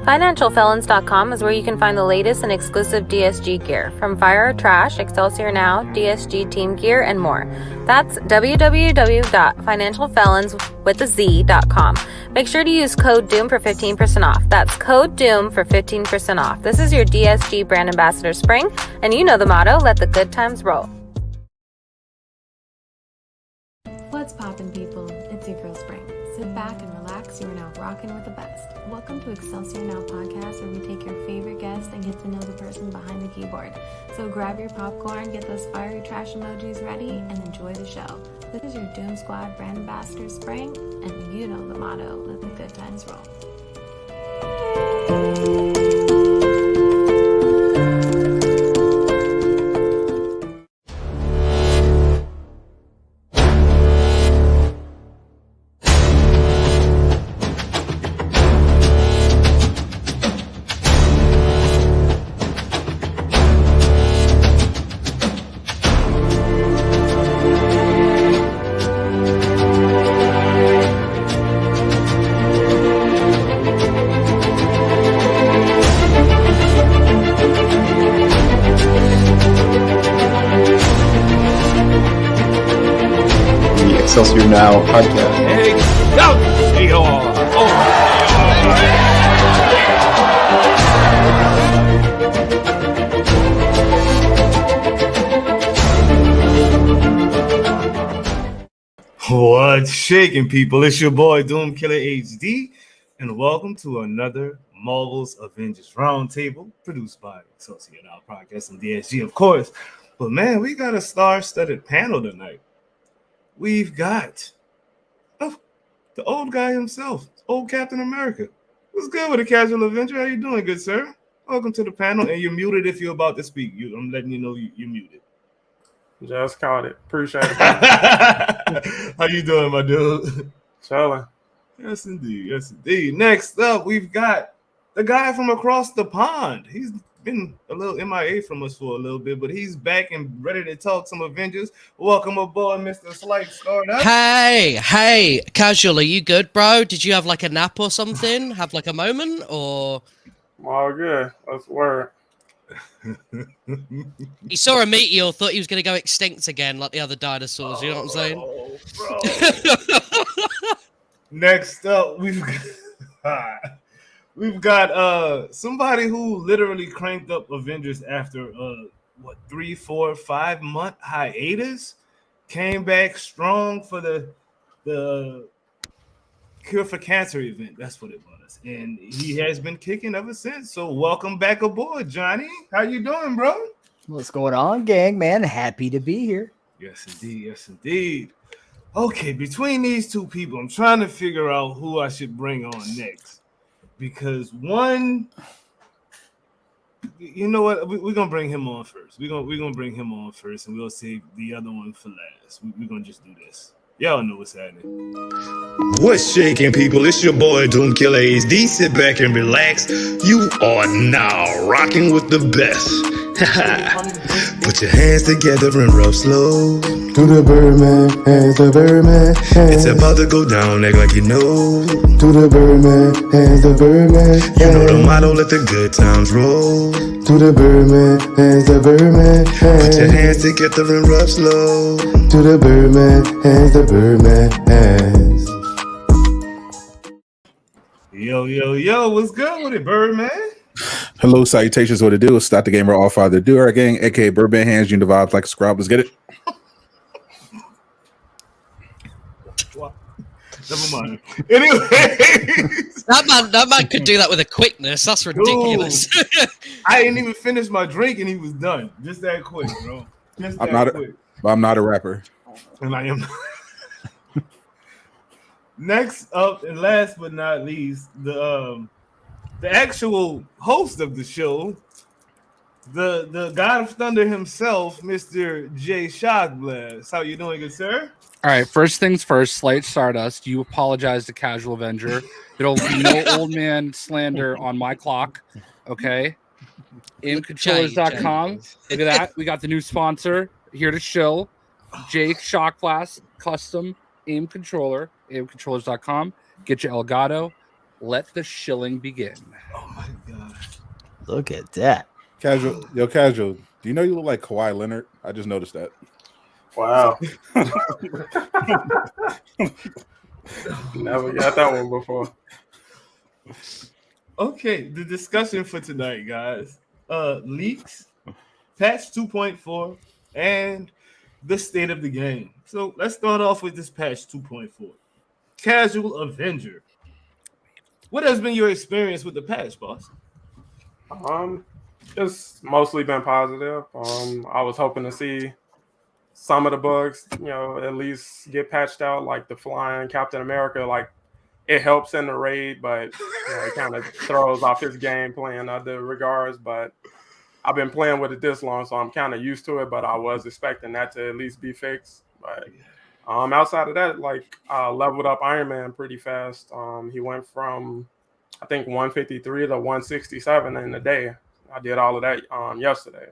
FinancialFelons.com is where you can find the latest and exclusive DSG gear, from Fire or Trash, Excelsior Now, DSG Team Gear, and more. That's www.financialfelons.com. Make sure to use code DOOM for 15% off. That's code DOOM for 15% off. This is your DSG brand ambassador Spring, and you know the motto, let the good times roll. What's poppin', people? It's your girl Spring. Sit back and relax. You are now rocking with the best. Welcome to Excelsior Now podcast, where we take your favorite guest and get to know the person behind the keyboard. So grab your popcorn, get those fiery trash emojis ready, and enjoy the show. This is your Doom Squad brand ambassador Spring, and you know the motto, let the good times roll. Excelsior Now podcast. Hey, go! Hey, What's shaking, people? It's your boy Doom Killer HD, and welcome to another Marvel's Avengers RoundTable, produced by Excelsior Now podcast and DSG, of course. But man, we got a star-studded panel tonight. We've got the old guy himself, old Captain America. What's good with a casual Avenger? How you doing, good sir? Welcome to the panel, and you're muted if you're about to speak. I'm letting you know you're muted. Just caught it. Appreciate it. How you doing, my dude? Chilling. Yes, indeed. Yes, indeed. Next up, we've got the guy from across the pond. He's been a little MIA from us for a little bit, but he's back and ready to talk some Avengers. Welcome aboard, Mr. Slight Stardust. Hey, Casual, are you good, bro? Did you have like a nap or something? Have like a moment, or? All good. That's word. He saw a meteor, thought he was going to go extinct again, like the other dinosaurs. You know what I'm saying? Bro. Next up, we've got somebody who literally cranked up Avengers after 3, 4, 5 month hiatus, came back strong for the Cure for Cancer event. That's what it was, and he has been kicking ever since. So welcome back aboard, Johnny. How you doing, bro? What's going on, gang, man? Happy to be here. Yes, indeed. Yes, indeed. Okay, between these two people, I'm trying to figure out who I should bring on next. Because one, you know what, we're gonna bring him on first. We're gonna bring him on first, and we'll save the other one for last. We're gonna just do this. Y'all know what's happening. What's shaking, people? It's your boy Doom Killer HD. Sit back and relax. You are now rocking with the best. Put your hands together and rub slow. To the Birdman, hands the Birdman, hands. It's about to go down, act like you know. To the Birdman, hands the Birdman, hands. You know the motto, let the good times roll. To the Birdman, hands the Birdman, hands. Put your hands together and rub slow. To the Birdman, hands the Birdman, hands. Yo, what's good with it, Birdman? Hello, salutations. What it do? It's Stop the Gamer, all father do our gang, aka Birdman Hands. You know the vibes like a scrub. Let's get it. Never mind. Anyway, that man could do that with a quickness. That's ridiculous. I didn't even finish my drink and he was done. Just that quick, bro. I'm not a rapper, and I am. Next up, and last but not least, the actual host of the show, the God of Thunder himself, Mr. J Shockblast. How you doing, good sir? All right, first things first, Slight Stardust, you apologize to Casual Avenger. There'll be no old man slander on my clock, okay? AimControllers.com. Look at that. We got the new sponsor here to show. Jake Shockblast Custom Aim Controller, AimControllers.com. Get your Elgato. Let the shilling begin. Oh my Look at that. Casual. Do you know you look like Kawhi Leonard? I just noticed that. Wow. Never got that one before. Okay, the discussion for tonight, guys. Leaks, patch 2.4, and the state of the game. So let's start off with this patch 2.4. Casual Avenger. What has been your experience with the patch, boss? It's mostly been positive. I was hoping to see some of the bugs, at least get patched out, like the flying Captain America. Like, it helps in the raid, but it kind of throws off his gameplay in other regards. But I've been playing with it this long, so I'm kind of used to it. But I was expecting that to at least be fixed. But outside of that, I leveled up Iron Man pretty fast. He went from, I think, 153 to 167 in a day. I did all of that yesterday.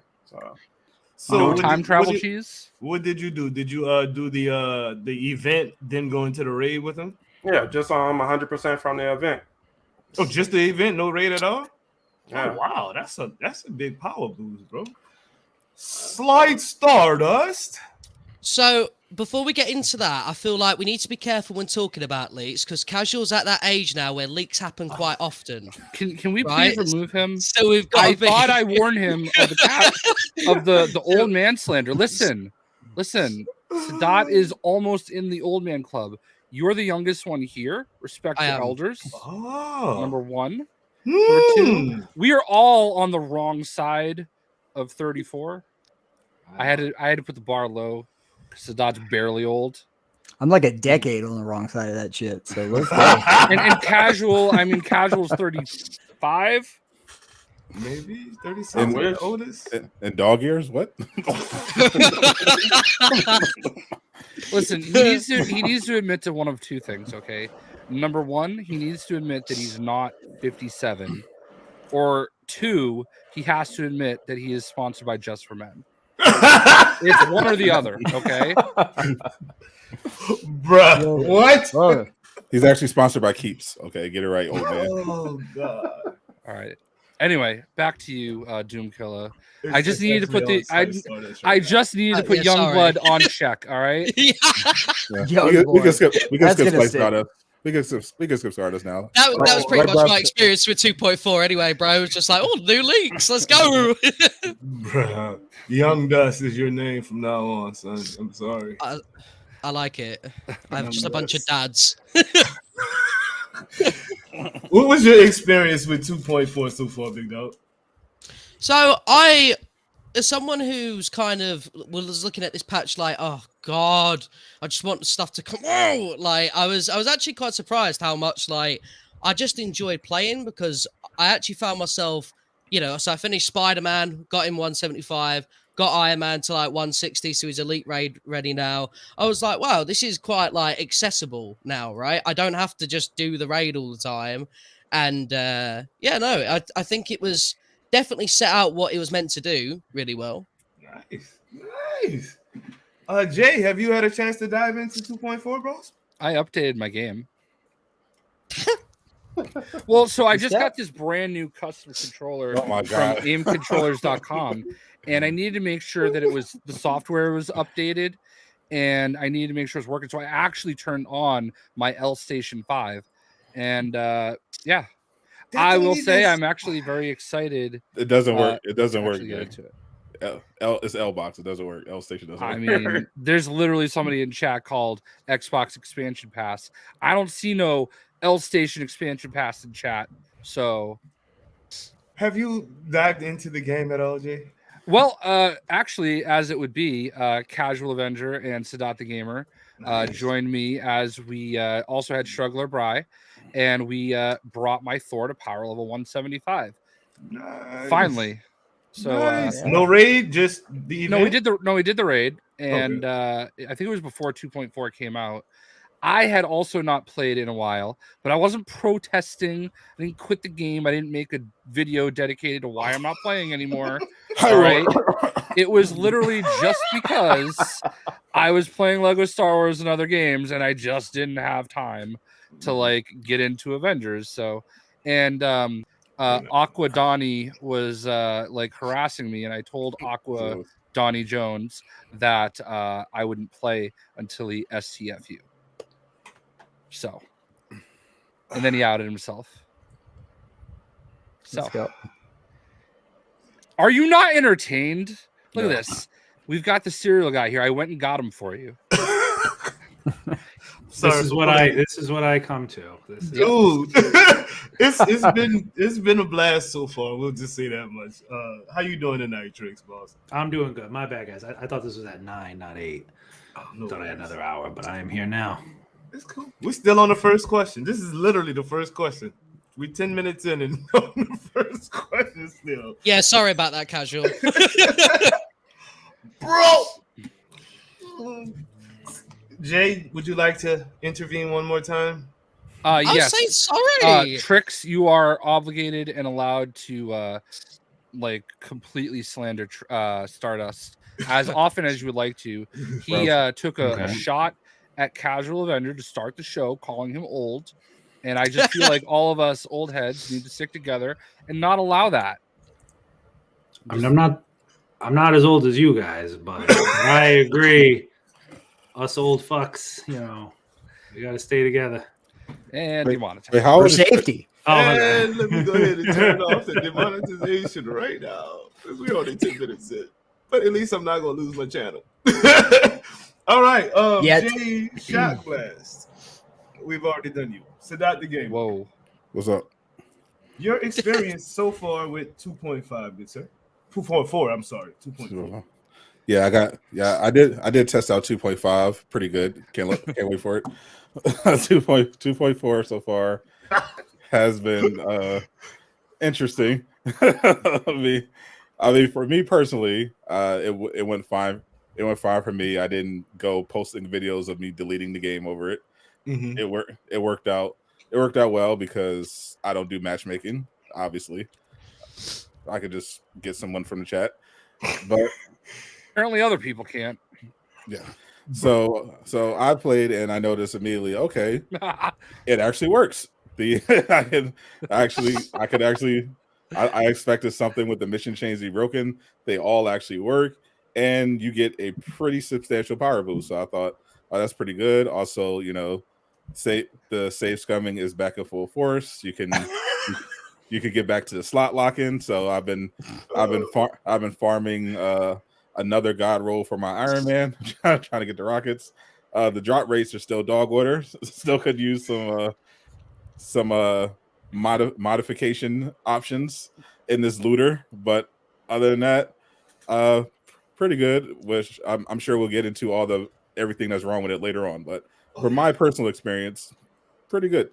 So no time travel cheese. What did you do? Did you do the event, then go into the raid with him? Yeah, just 100% from the event. Oh, just the event, no raid at all? Yeah. Oh, wow, that's a big power boost, bro. Slight Stardust. So before we get into that, I feel like we need to be careful when talking about leaks because Casual's at that age now where leaks happen quite often. Can we please remove him? So we've got. I thought I warned him of the old man slander. Listen. Sadat is almost in the old man club. You're the youngest one here. Respect your elders. Oh. Number one. Number two. We are all on the wrong side of 34. I had to put the bar low. Sadat's barely old. I'm like a decade on the wrong side of that shit. So let's go. and casual's 35. Maybe 37. Oldest. And dog ears? What? Listen, he needs to admit to one of two things, okay? Number one, he needs to admit that he's not 57. Or two, he has to admit that he is sponsored by Just for Men. It's one or the other, okay? Bruh, what? Bro. He's actually sponsored by Keeps. Okay, get it right, old man. Oh, God. All right. Anyway, back to you, Doomkiller. I just needed to put I just needed to put Youngblood on check. All right. Yeah. We can skip Stardust. We can skip Stardust now. That was pretty much my experience with 2.4 anyway, bro. It was just like, oh, new leaks. Let's go. Bruh. Young Dust is your name from now on, son. I'm sorry. I like it. I'm just a bunch of dads. What was your experience with 2.4 so far, Big Dog? So as someone who's kind of was looking at this patch like, oh God, I just want stuff to come out. Like I was actually quite surprised how much I just enjoyed playing because I actually found myself, so I finished Spider-Man, got him 175, got Iron Man to 160, so he's elite raid ready now. I was like, wow, this is quite accessible now, right? I don't have to just do the raid all the time. And I think it was definitely set out what it was meant to do really well. Nice. Jay, have you had a chance to dive into 2.4, bros? I updated my game. Well, so I just got this brand new custom controller from aimcontrollers.com, and I needed to make sure that the software was updated, and I needed to make sure it's working. So I actually turned on my L Station 5, and I will say I'm actually very excited. It doesn't work. It doesn't work. It's L box. It doesn't work. L Station doesn't work. I mean, there's literally somebody in chat called Xbox Expansion Pass. I don't see no L Station Expansion Pass in chat. So, have you dived into the game at all, Jay? Well, actually, as it would be, Casual Avenger and Sadat the Gamer joined me as we also had Struggler Bry, and we brought my Thor to power level 175. Nice. Finally. So nice. No raid, just the event? we did the raid, and I think it was before 2.4 came out. I had also not played in a while, but I wasn't protesting. I didn't quit the game. I didn't make a video dedicated to why I'm not playing anymore. All right. It was literally just because I was playing Lego Star Wars and other games, and I just didn't have time to get into Avengers. So, and Aqua Donnie was like harassing me, and I told Aqua Donnie Jones that I wouldn't play until he STFU. So, and then he outed himself. So, Let's go. Are you not entertained? Look at this. We've got the cereal guy here. I went and got him for you. This is what I come to. Dude, it's been a blast so far. We'll just say that much. How you doing tonight, Tricks, boss? I'm doing good. My bad, guys. I thought this was at 9, not 8. No thought I had another hour, but I am here now. It's cool. We're still on the first question. This is literally the first question. We're 10 minutes in and on the first question still. Yeah, sorry about that, Casual. Bro! Jay, would you like to intervene one more time? Yes. Say sorry. Tricks, you are obligated and allowed to like completely slander Stardust as often as you would like to. He took a shot at Casual Avenger to start the show, calling him old. And I just feel like all of us old heads need to stick together and not allow that. I mean, I'm not as old as you guys, but I agree. Us old fucks, we got to stay together. And demonetized. Wait, how For old is safety. And let me go ahead and turn off the demonetization right now. Because we're only 10 minutes in. But at least I'm not going to lose my channel. All right. Jay Shot Blast. We've already done you. Sadat the game. Whoa. What's up? Your experience so far with 2.5, good sir. 2.4, I'm sorry. 2.4. Yeah, I did test out 2.5. Pretty good. Can't wait for it. 2.4 so far has been interesting. I mean, for me personally, it went fine. It went fine for me. I didn't go posting videos of me deleting the game over it. Mm-hmm. It worked out. It worked out well because I don't do matchmaking. Obviously, I could just get someone from the chat, but apparently other people can't. Yeah. So I played and I noticed immediately, okay, it actually works. I expected something with the mission chains to be broken. They all actually work, and you get a pretty substantial power boost. So I thought, oh, that's pretty good. Also, the save scumming is back in full force. You can get back to the slot lock-in. So I've been farming another god roll for my Iron Man, trying to get the rockets. The drop rates are still dog order. Still could use some modification options in this looter, but other than that, pretty good. Which I'm sure we'll get into everything that's wrong with it later on. But from my personal experience, pretty good.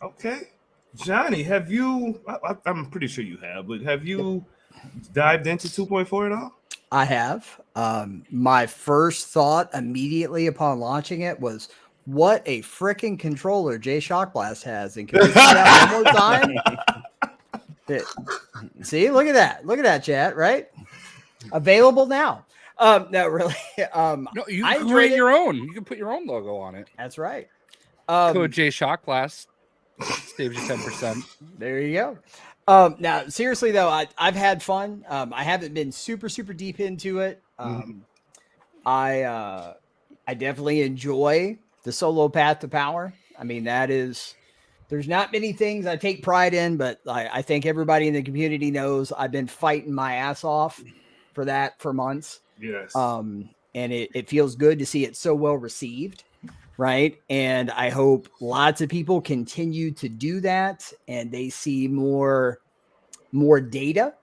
Okay, Johnny, have you? I'm pretty sure you have, but have you dived into 2.4 at all? I have. My first thought immediately upon launching it was, what a freaking controller Jay Shockblast has. And can we see that one more time? See, look at that. Look at that, chat, right? Available now. No, really. No, you can create your own. You can put your own logo on it. That's right. Code Jay Shockblast saves you 10%. There you go. Now, seriously though, I've had fun. I haven't been super deep into it. I definitely enjoy the solo path to power. I mean, there's not many things I take pride in, but I think everybody in the community knows I've been fighting my ass off for that for months. Yes. And it feels good to see it so well received. Right. And I hope lots of people continue to do that and they see more data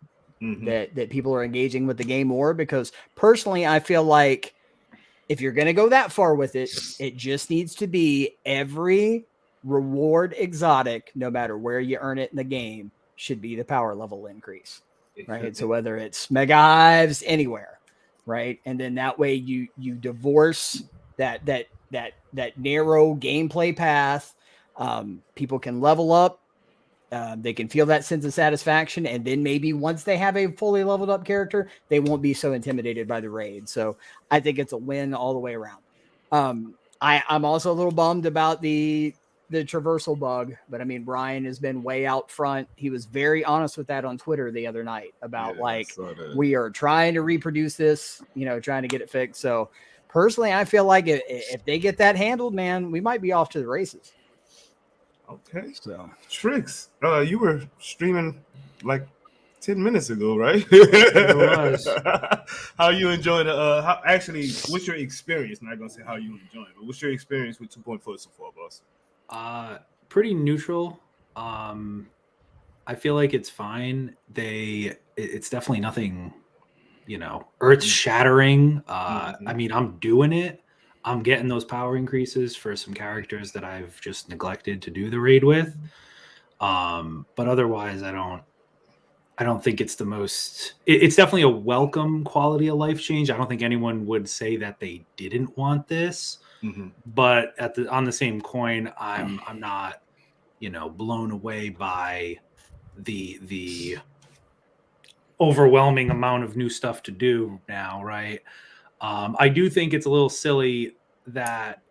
that people are engaging with the game more, because personally, I feel like if you're going to go that far with it, it just needs to be every reward exotic, no matter where you earn it in the game, should be the power level increase. Right. So whether it's mega hives, anywhere. Right. And then that way you divorce that narrow gameplay path. People can level up. They can feel that sense of satisfaction. And then maybe once they have a fully leveled up character, they won't be so intimidated by the raid. So I think it's a win all the way around. I'm also a little bummed about the the traversal bug, but I mean, Ryan has been way out front. He was very honest with that on Twitter the other night about we are trying to reproduce this, trying to get it fixed. So personally, I feel like if they get that handled, man, we might be off to the races. Okay. So Tricks, you were streaming like 10 minutes ago, right? It was. How you enjoying what's your experience? I'm not gonna say how you enjoying, but what's your experience with 2.4 so far, boss? Pretty neutral. I feel like it's fine. It's definitely nothing, earth shattering. I mean, I'm doing it. I'm getting those power increases for some characters that I've just neglected to do the raid with. But otherwise, I don't think it's the most. It's definitely a welcome quality of life change. I don't think anyone would say that they didn't want this. But on the same coin, I'm not, blown away by the overwhelming amount of new stuff to do now, right? I do think it's a little silly that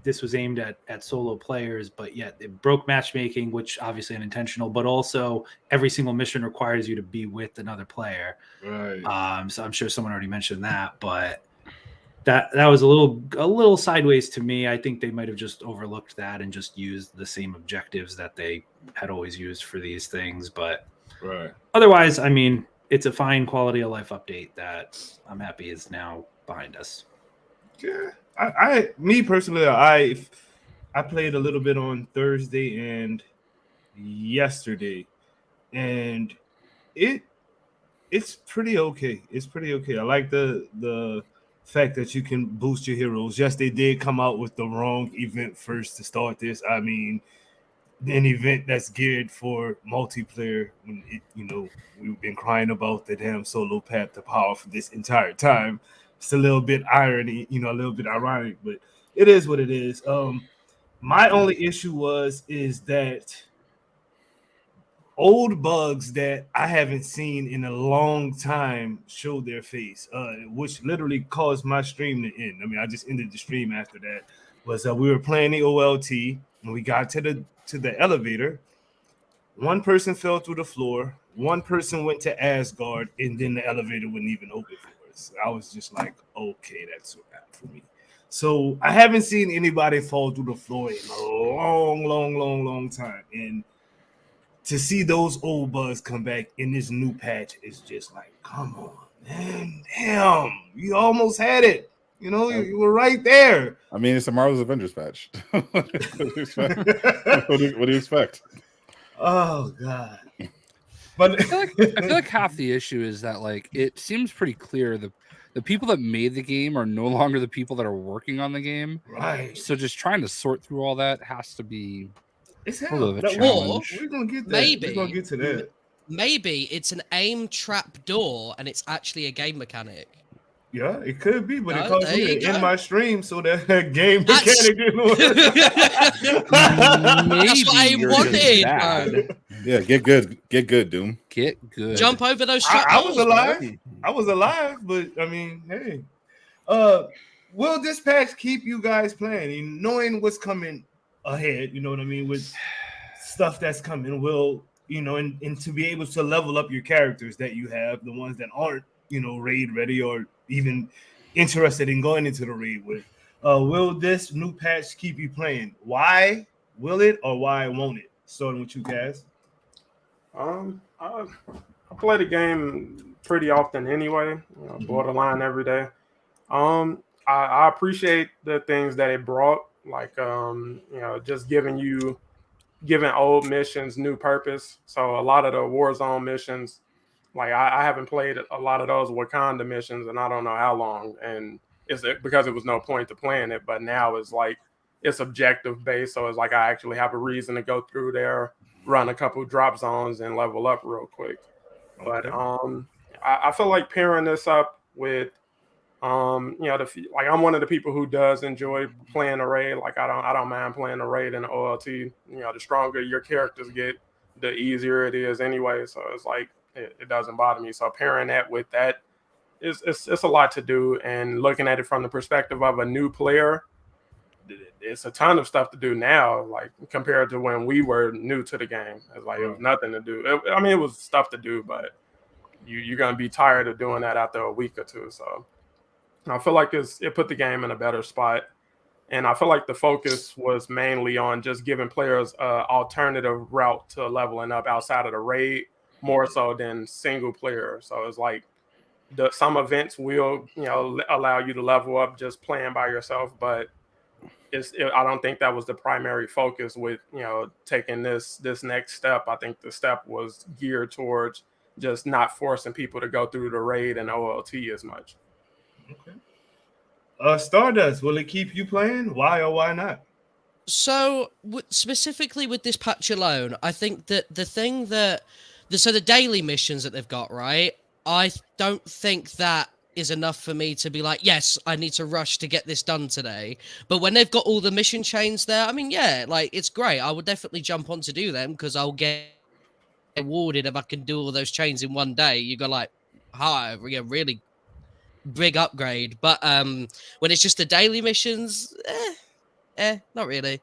this was aimed at solo players, but yet it broke matchmaking, which obviously unintentional, but also every single mission requires you to be with another player. Right. So I'm sure someone already mentioned that, but that was a little sideways to me. I think they might have just overlooked that and just used the same objectives that they had always used for these things. But otherwise, I mean, it's a fine quality of life update that I'm happy is now behind us. Yeah, me personally, I played a little bit on Thursday and yesterday, and it's pretty okay. It's pretty okay. I like the fact that you can boost your heroes. Yes, they did come out with the wrong event first to start this. I mean, an event that's geared for multiplayer. When we've been crying about the damn solo path to power for this entire time. It's a little bit irony, a little bit ironic, but it is what it is. My only issue is that old bugs that I haven't seen in a long time showed their face, which literally caused my stream to end. I mean, I just ended the stream after that. Was we were playing the OLT and we got to the elevator. One person fell through the floor. One person went to Asgard, and then the elevator wouldn't even open for us. I was just like, okay, that's what happened for me. So I haven't seen anybody fall through the floor in a long time. And to see those old bugs come back in this new patch is just like, come on, man. Damn, you almost had it. You were right there. I mean, it's a Marvel's Avengers patch. What do you expect? Oh, God. But I feel like half the issue is that, like, it seems pretty clear the people that made the game are no longer the people that are working on the game. Right. So just trying to sort through all that has to be it's a little bit of a Or challenge. We're gonna get that. Maybe We're gonna get to that. Maybe it's an aim trap door and it's actually a game mechanic. Yeah, it could be, but it Oh, caused there me you to go. end my stream so that game mechanic didn't work. That's what I you're wanted, just bad. bro. Yeah, get good, Doom. Get good. Jump over those trap I was doors, alive. bro. I was alive, but I mean, hey. Will this patch keep you guys playing and knowing what's coming ahead? You know what I mean? With stuff that's coming, and to be able to level up your characters that you have, the ones that aren't, raid ready or even interested in going into the raid with. Will this new patch keep you playing? Why will it or why won't it? Starting with you guys. I play the game pretty often anyway, borderline every day. I appreciate the things that it brought, like just giving old missions new purpose. So a lot of the Warzone missions, like I haven't played a lot of those Wakanda missions and I don't know how long, and it's because it was no point to playing it, but now it's like it's objective based, so it's like I actually have a reason to go through there, run a couple drop zones and level up real quick. But I feel like pairing this up with I'm one of the people who does enjoy playing a raid. Like I don't mind playing a raid in the OLT. The stronger your characters get, the easier it is anyway. So it's like it doesn't bother me. So pairing that with that it's a lot to do. And looking at it from the perspective of a new player, it's a ton of stuff to do now, like compared to when we were new to the game. It's like it was nothing to do. It was stuff to do, but you're gonna be tired of doing that after a week or two. So I feel like it put the game in a better spot. And I feel like the focus was mainly on just giving players an alternative route to leveling up outside of the raid, more so than single player. So it's like some events will, allow you to level up just playing by yourself, but I don't think that was the primary focus with, taking this next step. I think the step was geared towards just not forcing people to go through the raid and OLT as much. Okay. Stardust, will it keep you playing? Why or why not? So specifically with this patch alone, I think that the daily missions that they've got, right? I don't think that is enough for me to be like, yes, I need to rush to get this done today. But when they've got all the mission chains there, I mean, yeah, like it's great. I would definitely jump on to do them because I'll get rewarded if I can do all those chains in one day. You go like, hi, yeah, really big upgrade. But when it's just the daily missions, not really.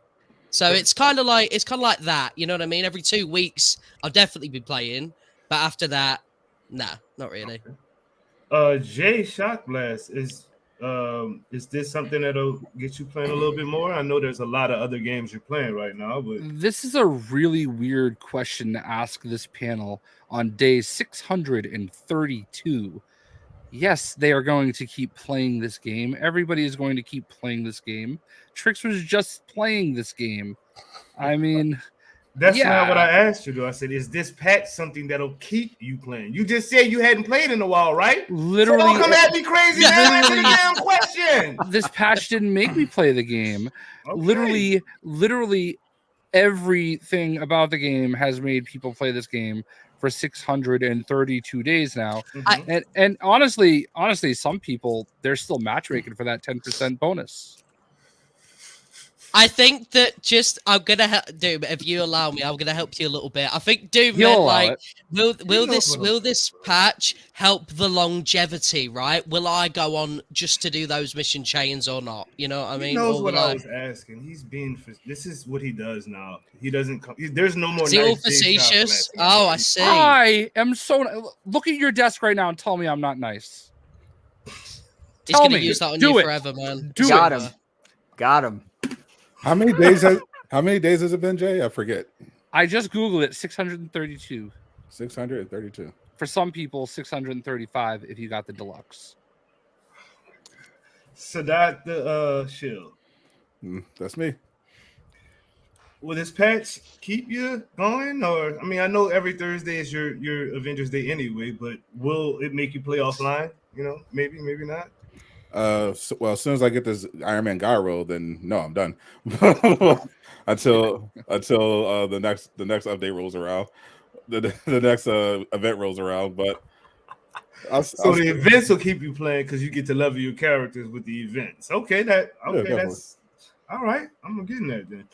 So it's kind of like that, you know what I mean? Every 2 weeks I'll definitely be playing, but after that, nah, not really. Jay Shot Blast, is this something that'll get you playing a little bit more? I know there's a lot of other games you're playing right now, but this is a really weird question to ask this panel on day 632. Yes, they are going to keep playing this game. Everybody is going to keep playing this game. Trix was just playing this game. I mean, that's not what I asked you, though. I said, is this patch something that'll keep you playing? You just said you hadn't played in a while, right? Literally, so don't come at me crazy. Answer the damn question. This patch didn't make me play the game. Okay. Literally, everything about the game has made people play this game for 632 days now. And honestly, some people, they're still matchmaking for that 10% bonus. I think that I'm gonna Doom, if you allow me, I'm gonna help you a little bit. I think Doom meant like, will this patch help the longevity, right? Will I go on just to do those mission chains or not? You know what I mean? He knows what I was asking. He's being. This is what he does now. He doesn't come. There's no more. Is he all facetious? Oh, I see. I am so. Look at your desk right now and tell me I'm not nice. He's gonna use that on you forever, man. Got him. How many days has it been, Jay? I forget. I just Googled it. 632. 632. For some people, 635 if you got the deluxe. So that the shield. That's me. Will this patch keep you going? Or I mean, I know every Thursday is your Avengers Day anyway, but will it make you play offline? Maybe not. Well, as soon as I get this Iron Man gyro, then no, I'm done. until the next update rolls around, the next event rolls around. But the events will keep you playing because you get to level your characters with the events. Okay, that's all right. I'm getting that then.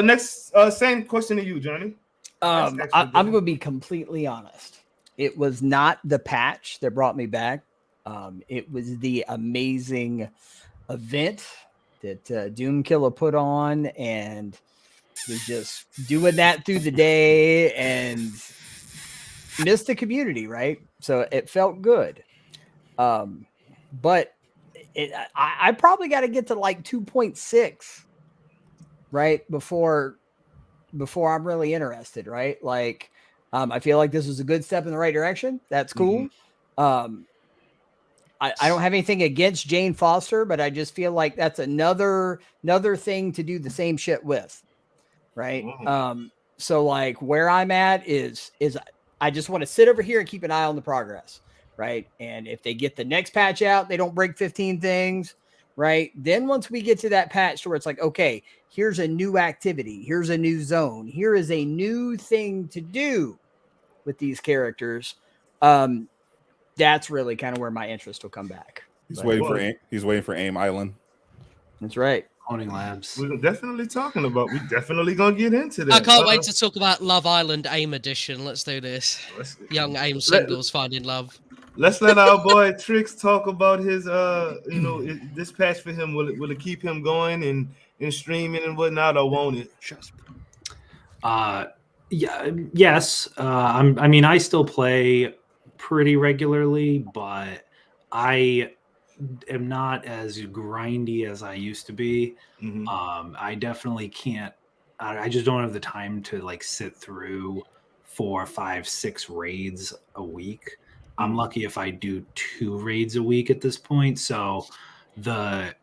Next, same question to you, Johnny. I'm going to be completely honest. It was not the patch that brought me back. It was the amazing event that Doomkiller put on, and was just doing that through the day and missed the community, right? So it felt good. But I probably got to get to like 2.6, right? Before I'm really interested, right? Like, I feel like this was a good step in the right direction. That's cool. I don't have anything against Jane Foster, but I just feel like that's another thing to do the same shit with, right? So like where I'm at is I just want to sit over here and keep an eye on the progress, right? And if they get the next patch out, they don't break 15 things, right? Then once we get to that patch where it's like, okay, here's a new activity, here's a new zone, here is a new thing to do with these characters. That's really kind of where my interest will come back. He's waiting for AIM Island. That's right. Owning Labs. We're definitely definitely gonna get into that. I can't wait to talk about Love Island AIM edition. Let's do this. Young AIM singles finding love. Let's let our boy Trix talk about his this patch for him. Will it keep him going and in streaming and whatnot, or won't it? Yes. I mean, I still play pretty regularly, but I am not as grindy as I used to be. I definitely can't. I just don't have the time to like sit through 4, 5, 6 raids a week. I'm lucky if I do 2 raids a week at this point. So the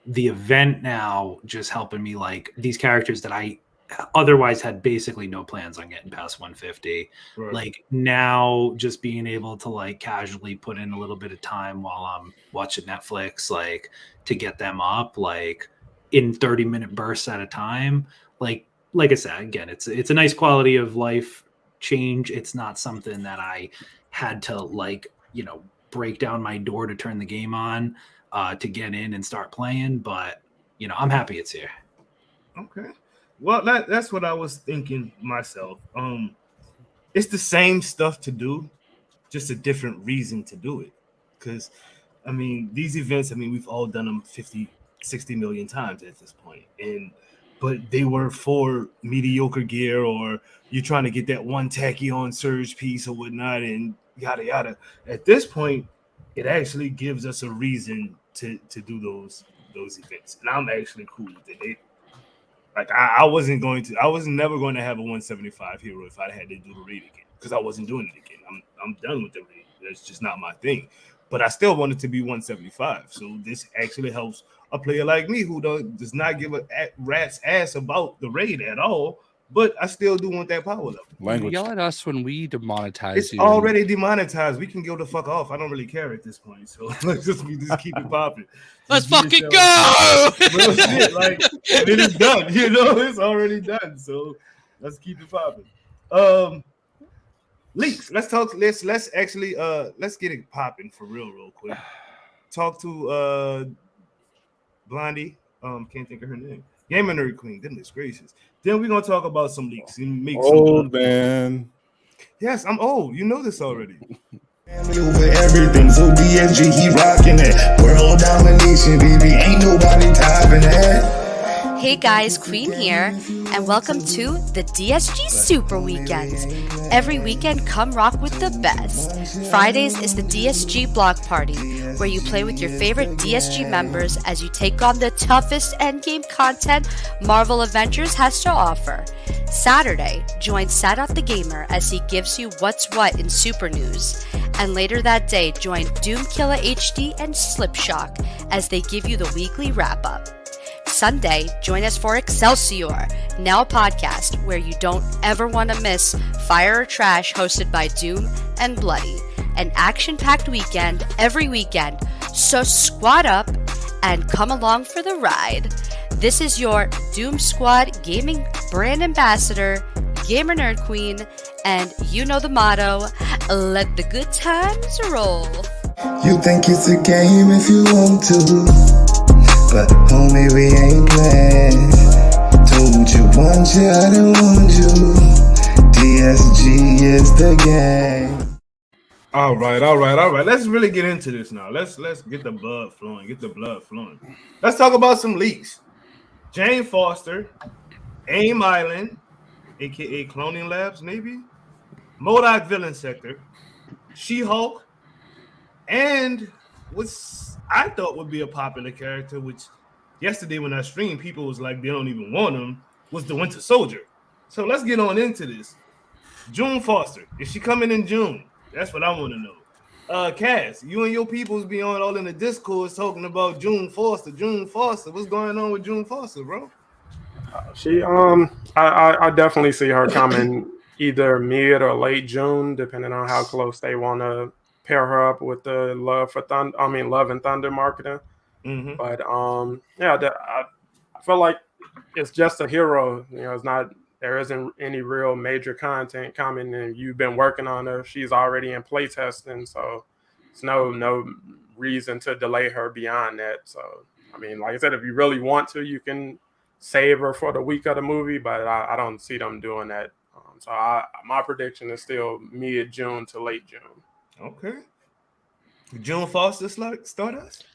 event now just helping me, like, these characters that I otherwise had basically no plans on getting past 150. Right. Like, now just being able to like casually put in a little bit of time while I'm watching Netflix, like, to get them up like in 30-minute bursts at a time. Like I said, again, it's a nice quality of life change. It's not something that I had to, like, break down my door to turn the game on to get in and start playing. But I'm happy it's here. Okay. Well, that's what I was thinking myself. It's the same stuff to do, just a different reason to do it. Because, I mean, these events, I mean, we've all done them 50, 60 million times at this point. But they were for mediocre gear, or you're trying to get that one tacky on surge piece or whatnot, and yada yada. At this point, it actually gives us a reason to do those events, and I'm actually cool with it. I was never going to have a 175 hero if I had to do the raid again, because I wasn't doing it again. I'm done with the raid. That's just not my thing. But I still want it to be 175. So this actually helps a player like me who does not give a rat's ass about the raid at all. But I still do want that power level. Language. Yell at us when we demonetize it's you. It's already demonetized. We can go the fuck off. I don't really care at this point. So let's just keep it popping. Let's fucking go. Real shit, like, it is done. It's already done. So let's keep it popping. Leaks. Let's talk. Let's actually let's get it popping for real quick. Talk to Blondie. Can't think of her name. Gamer Nerd Queen. Goodness gracious. Then we're gonna talk about some leaks and make old man. Yes, I'm old. You know this already. Family over everything, so DSG he rocking it. World domination, baby, ain't nobody topping that. Hey guys, Queen here, and welcome to the DSG Super Weekends. Every weekend, come rock with the best. Fridays is the DSG Block Party, where you play with your favorite DSG members as you take on the toughest endgame content Marvel Avengers has to offer. Saturday, join Sadat the Gamer as he gives you what's what in Super News. And later that day, join Doomkiller HD and Slipshock as they give you the weekly wrap-up. Sunday, join us for Excelsior, now a podcast where you don't ever want to miss Fire or Trash, hosted by Doom and Bloody. An action-packed weekend every weekend, so squad up and come along for the ride. This is your Doom Squad gaming brand ambassador, Gamer Nerd Queen, and you know the motto, let the good times roll. You think it's a game if you want to, but homie, we ain't playing. Told you once you, I didn't want you. DSG is the game. All right. Let's really get into this now. Let's get the blood flowing. Let's talk about some leaks. Jane Foster, AIM Island, aka Cloning Labs, maybe, MODOK Villain Sector, She-Hulk, and what's I thought would be a popular character, which yesterday when I streamed, people was like they don't even want him, was the Winter Soldier. So let's get on into this. June Foster, is she coming in June? That's what I want to know. Cass, you and your peoples be on all in the Discord talking about June Foster. What's going on with June Foster, bro? She I definitely see her coming either mid or late June, depending on how close they want to pair her up with the Love and Thunder marketing. Mm-hmm. But I feel like it's just a hero. It's not. There isn't any real major content coming, and you've been working on her. She's already in playtesting, so it's no reason to delay her beyond that. So, I mean, like I said, if you really want to, you can save her for the week of the movie, but I don't see them doing that. So my prediction is still mid-June to late June. Okay. June Foster Stardust?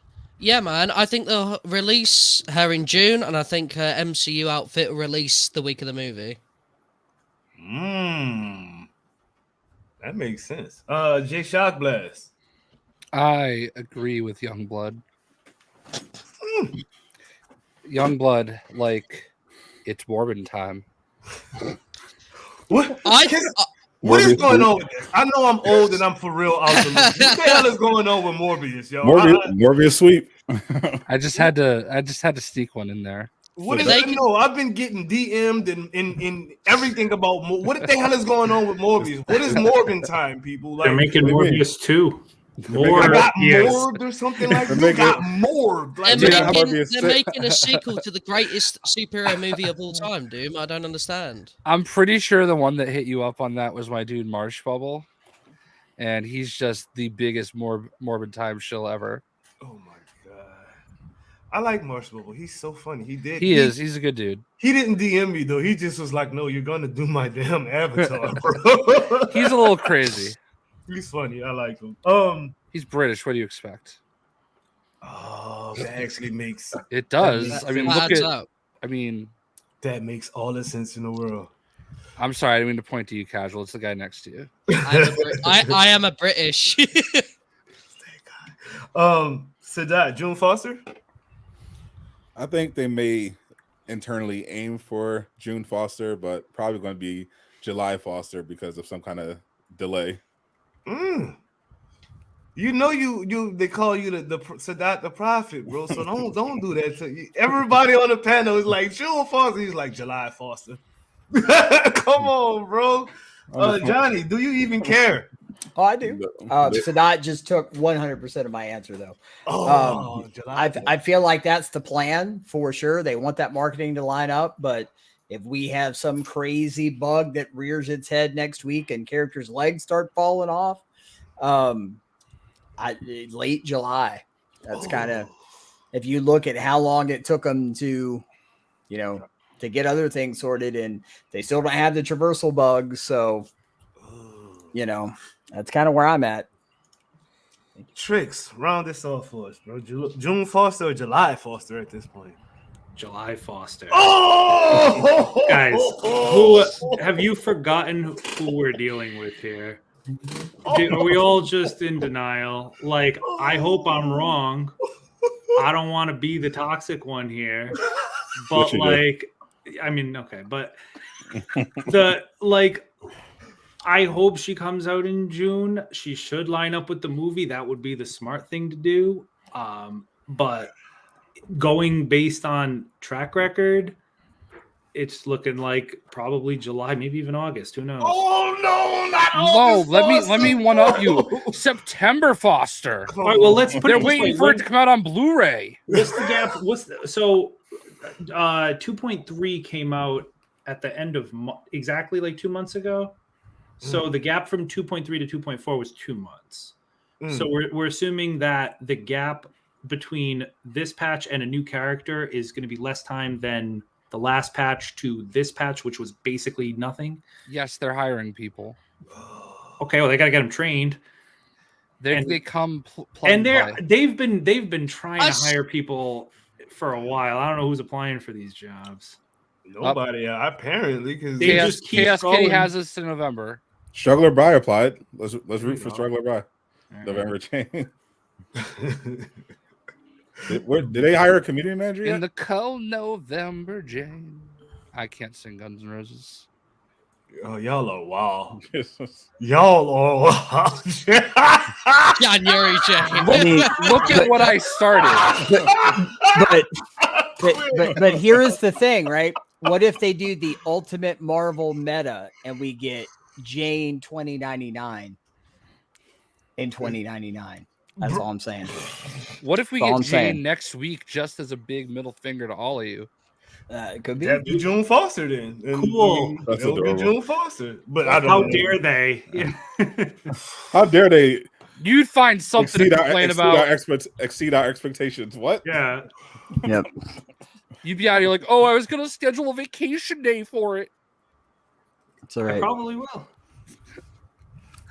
Yeah, man. I think they'll release her in June, and I think her MCU outfit will release the week of the movie. That makes sense. Jay Shockblast. I agree with Youngblood. Youngblood, like it's Morbin time. What is going on with this? I know I'm old and I'm for real out the loop. What the hell is going on with Morbius, yo? Morbius sweep. I just had to sneak one in there. What is I know? I've been getting DM'd and everything about what the hell is going on with Morbius? What is Morbin time, people? Like, they're making Morbius 2. I got morbed or something like that. You got morbed. Like, they're making a sequel to the greatest superhero movie of all time, Doom. I don't understand. I'm pretty sure the one that hit you up on that was my dude Marsh Bubble, and he's just the biggest morbid time shill ever. Oh my god, I like Marsh Bubble. He's so funny. He's a good dude. He didn't DM me though. He just was like, "No, you're gonna do my damn avatar, bro." He's a little crazy. He's funny. I like him. He's British. What do you expect? Oh, that actually makes it does. I mean, look at. I mean, that makes all the sense in the world. I'm sorry, I didn't mean to point to you, Casual. It's the guy next to you. I am a British. Sadat, June Foster. I think they may internally aim for June Foster, but probably going to be July Foster because of some kind of delay. You know, they call you the Sadat the Prophet, bro. So don't do that to you. Everybody on the panel is like June Foster. He's like July Foster. Come on, bro. Johnny, do you even care? Oh, I do. Sadat just took 100% of my answer, though. I feel like that's the plan for sure. They want that marketing to line up, but if we have some crazy bug that rears its head next week and characters' legs start falling off, late July. That's kind of, if you look at how long it took them to, to get other things sorted, and they still don't have the traversal bugs. So, that's kind of where I'm at. Tricks, round this off for us, bro. June Foster or July Foster at this point? July Foster. Oh, guys, have you forgotten who we're dealing with here? Are we all just in denial? Like, I hope I'm wrong. I don't want to be the toxic one here, but I hope she comes out in June. She should line up with the movie. That would be the smart thing to do. But going based on track record, it's looking like probably July, maybe even August. Who knows? Oh no, not August. Let me one up you. September Foster. All right, well, let's put They're waiting for it to come out on Blu-ray. What's the gap? 2.3 came out at the end of exactly like 2 months ago. So the gap from 2.3 to 2.4 was 2 months. So we're assuming that the gap between this patch and a new character is going to be less time than the last patch to this patch, which was basically nothing. Yes, they're hiring people. Okay, well, they got to get them trained. They come and they've been trying to hire people for a while. I don't know who's applying for these jobs. Nobody, apparently, because they just keep KSK has us to November. Struggler Bry applied. Let's root for Struggler Bry. November change. Did they hire a community manager yet? In the cold November, Jane. I can't sing Guns N' Roses. Oh, y'all are wild. Y'all are wild. January, Jane. I mean, look at what I started. But here is the thing, right? What if they do the ultimate Marvel meta and we get Jane 2099 in 2099? That's all I'm saying. What if we get Jane next week just as a big middle finger to all of you? It could be. That'd be June Foster then. Cool. It'll be June Foster. But how dare they? How dare they? You'd find something to complain about. Exceed our expectations. What? Yeah. Yep. You'd be out here like, oh, I was going to schedule a vacation day for it. It's all right. I probably will.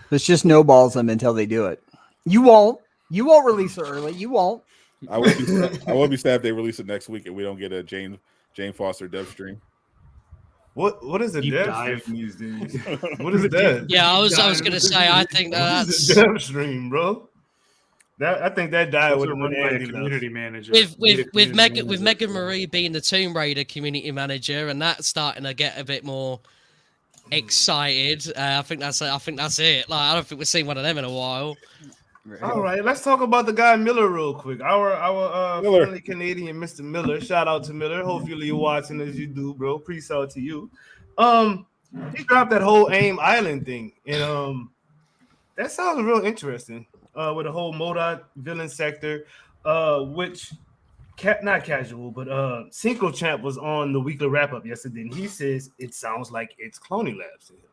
Let's just snowballs them until they do it. You won't release it early. You won't. I will be sad if they release it next week and we don't get a Jane Foster dev stream. What is a Deep dev dive. stream these days? What is that? Yeah, I was gonna say. I think What is that's a dev stream, bro. I think that died Those with are run by a Andy community left. manager. with Megan Marie being the Tomb Raider community manager, and that's starting to get a bit more excited. I think that's it. Like, I don't think we've seen one of them in a while. All right, let's talk about the guy Miller real quick. Our Miller. friendly Canadian Mr. Miller. Shout out to Miller. Hopefully you're watching as you do, bro. Peace out to you. He dropped that whole AIM Island thing, and that sounds real interesting. With the whole MODOK villain sector, which not casual, but Cinco Champ was on the weekly wrap up yesterday, and he says it sounds like it's Cloning Labs to him.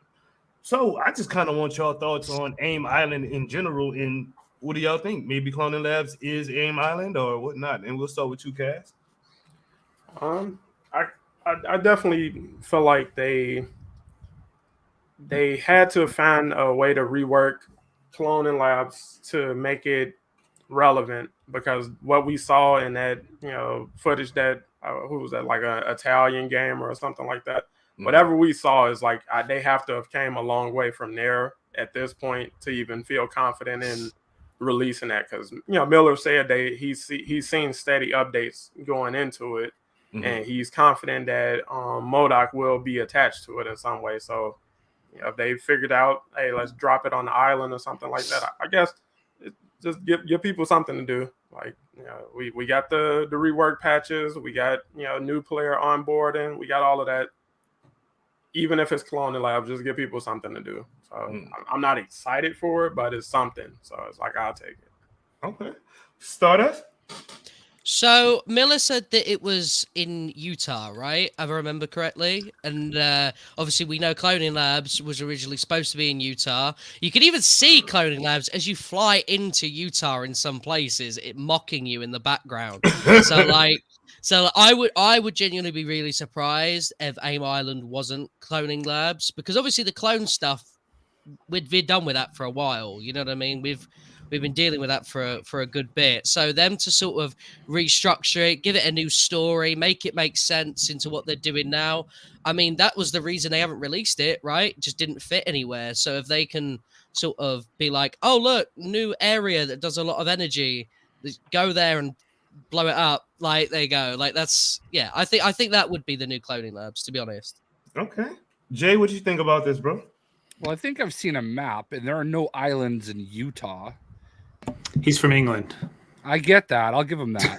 So I just kind of want y'all thoughts on AIM Island in general, and what do y'all think? Maybe Cloning Labs is AIM Island or whatnot? And we'll start with you, Cass. I definitely feel like they had to find a way to rework Cloning Labs to make it relevant, because what we saw in that footage that who was that, like a Italian game or something like that. Whatever we saw is like they have to have came a long way from there at this point to even feel confident in releasing that, because Miller said he's seen steady updates going into it, and he's confident that MODOK will be attached to it in some way. So if they figured out, hey, let's drop it on the island or something like that, I guess just give people something to do. Like, we got the rework patches, we got new player onboarding, we got all of that. Even if it's Cloning Labs, just give people something to do. So I'm not excited for it, but it's something. So it's like, I'll take it. Okay. Stardust? So Miller said that it was in Utah, right? If I remember correctly. And obviously we know Cloning Labs was originally supposed to be in Utah. You can even see Cloning Labs as you fly into Utah in some places, it mocking you in the background. So I would genuinely be really surprised if AIM Island wasn't Cloning Labs, because obviously the clone stuff, we're done with that for a while. You know what I mean? We've been dealing with that for a good bit. So them to sort of restructure it, give it a new story, make it make sense into what they're doing now. I mean, that was the reason they haven't released it, right? It just didn't fit anywhere. So if they can sort of be like, oh, look, new area that does a lot of energy, go there and blow it up. Like, there you go. Like, that's, yeah, I think that would be the new Cloning Labs, to be honest. Okay. Jay, what do you think about this, bro? Well, I think I've seen a map, and there are no islands in Utah. He's from England. I get that. I'll give him that.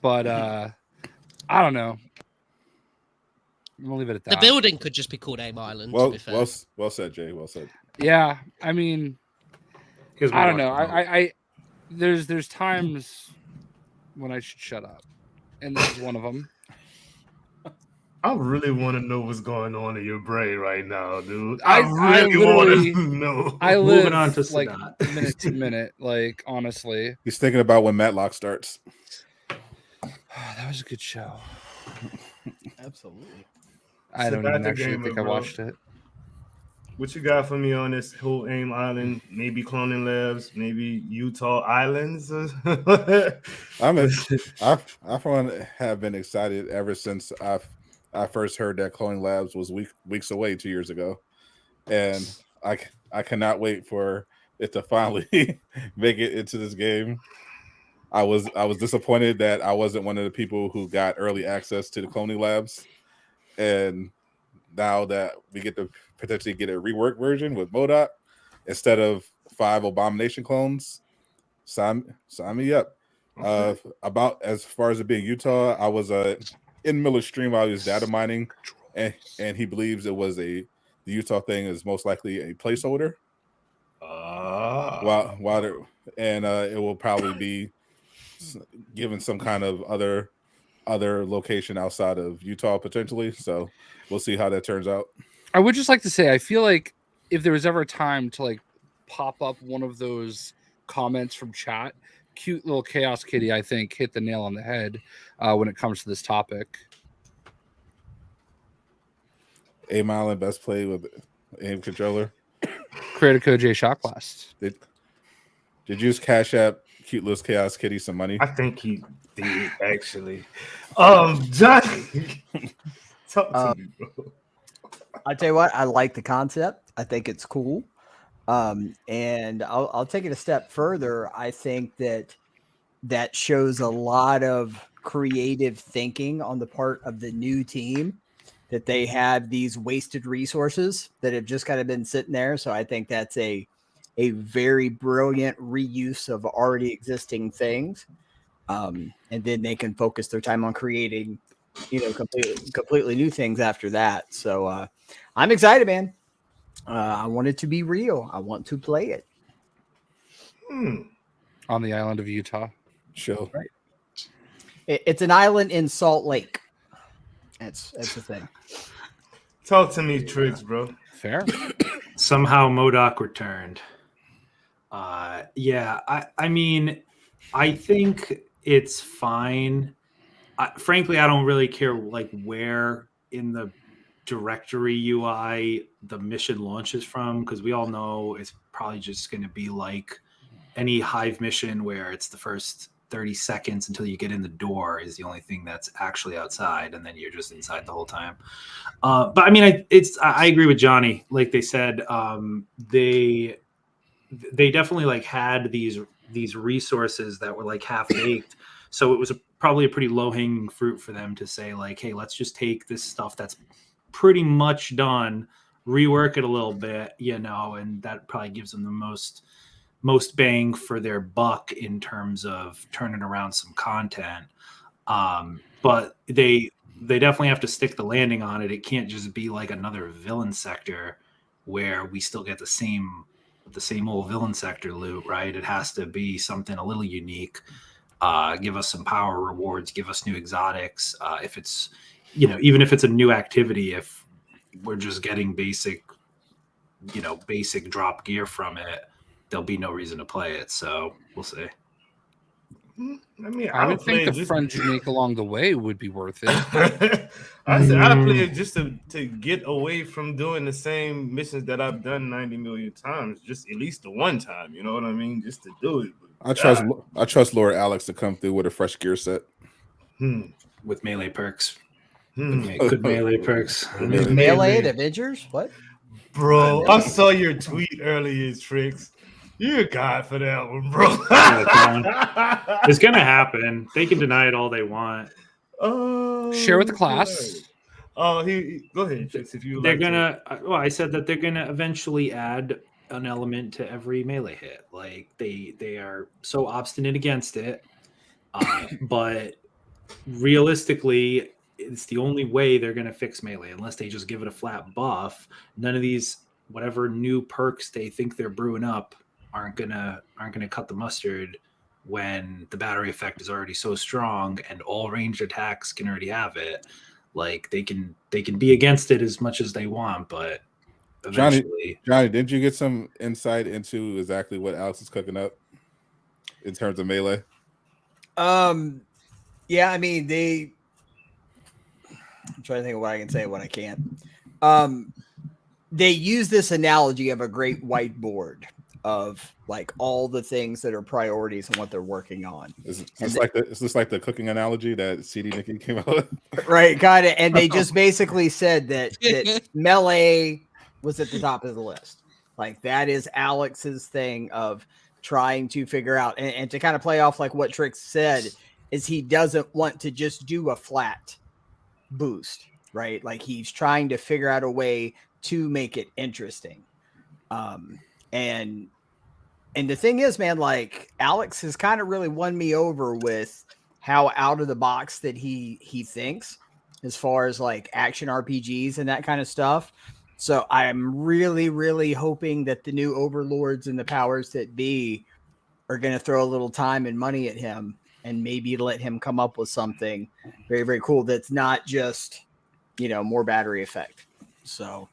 But I don't know. I'm gonna leave it at that. The building could just be called AIM Island. Well, to be fair. well said, Jay. Well said. Yeah, I mean, I don't know. I there's times when I should shut up, and this is one of them. I really want to know what's going on in your brain right now, dude. I really want to know. I live Moving on to like Sadat. minute to minute, like honestly. He's thinking about when Matlock starts. That was a good show. Absolutely. I don't Sadat even the actually gamer, think I bro. watched it. What you got for me on this whole AIM Island? Maybe Cloning Labs, maybe Utah Islands. I for one have been excited ever since I first heard that Cloning Labs was weeks away 2 years ago, and I cannot wait for it to finally make it into this game. I was disappointed that I wasn't one of the people who got early access to the Cloning Labs, and now that we get to potentially get a reworked version with MODOK instead of 5 Abomination clones, sign me up. About as far as it being Utah, I was in Miller's stream while he was data mining, and he believes it was the Utah thing is most likely a placeholder. It will probably be given some kind of other location outside of Utah potentially. So we'll see how that turns out. I would just like to say, I feel like if there was ever a time to like pop up one of those comments from chat, cute little Chaos Kitty, I think, hit the nail on the head when it comes to this topic. AIM Island best play with AIM controller. Creator code J Shock Blast. Did you use Cash App cute little Chaos Kitty some money? I think he did actually. Johnny, talk to me, bro. I'll tell you what, I like the concept. I think it's cool. And I'll take it a step further. I think that shows a lot of creative thinking on the part of the new team, that they have these wasted resources that have just kind of been sitting there. So I think that's a very brilliant reuse of already existing things. And then they can focus their time on creating, completely new things after that. So I'm excited, man. I want it to be real. I want to play it. On the island of Utah. Sure. Right. It's an island in Salt Lake. That's the thing. Talk to me, Triggs, bro. Fair. Somehow MODOK returned. Yeah, I mean, I think it's fine. Frankly, I don't really care like where in the directory UI the mission launches from, because we all know it's probably just going to be like any Hive mission where it's the first 30 seconds until you get in the door is the only thing that's actually outside, and then you're just inside the whole time. But I mean, I agree with Johnny. Like they said, they definitely like had these resources that were like half baked. So it was probably a pretty low hanging fruit for them to say like, hey, let's just take this stuff that's pretty much done, rework it a little bit, and that probably gives them the most bang for their buck in terms of turning around some content. But they definitely have to stick the landing on it. It can't just be like another villain sector where we still get the same old villain sector loot, right? It has to be something a little unique. Give us some power rewards, give us new exotics. If it's, even if it's a new activity, if we're just getting basic drop gear from it, there'll be no reason to play it. So we'll see. I mean, I would think the friends you make along the way would be worth it. I said I play it just to get away from doing the same missions that I've done 90 million times, just at least the one time. You know what I mean? Just to do it. I trust Lord Alex to come through with a fresh gear set. With melee perks. Good melee perks. Melee at Avengers? What? Bro, I saw your tweet earlier, Tricks. You're a god for that one, bro. It's going to happen. They can deny it all they want. Oh, share with the class. Oh, go ahead, Tricks, if you they're like gonna. Well, I said that they're gonna eventually add an element to every melee hit. Like they are so obstinate against it, but realistically, it's the only way they're gonna fix melee unless they just give it a flat buff. None of these whatever new perks they think they're brewing up aren't gonna cut the mustard when the battery effect is already so strong and all ranged attacks can already have it. Like they can be against it as much as they want, but eventually. Johnny, didn't you get some insight into exactly what Alex is cooking up in terms of melee? Yeah, I mean I'm trying to think of what I can say and what I can't. They use this analogy of a great whiteboard of like all the things that are priorities and what they're working on. Is this like the cooking analogy that CD Nikki came out with? Right, kind of. And they just basically said that melee was at the top of the list. Like that is Alex's thing of trying to figure out and to kind of play off like what Trix said is he doesn't want to just do a flat boost, right? Like he's trying to figure out a way to make it interesting. And the thing is, man, like Alex has kind of really won me over with how out of the box that he thinks as far as like action RPGs and that kind of stuff. So I'm really, really hoping that the new overlords and the powers that be are going to throw a little time and money at him and maybe let him come up with something very, very cool. That's not just, more battery effect. So,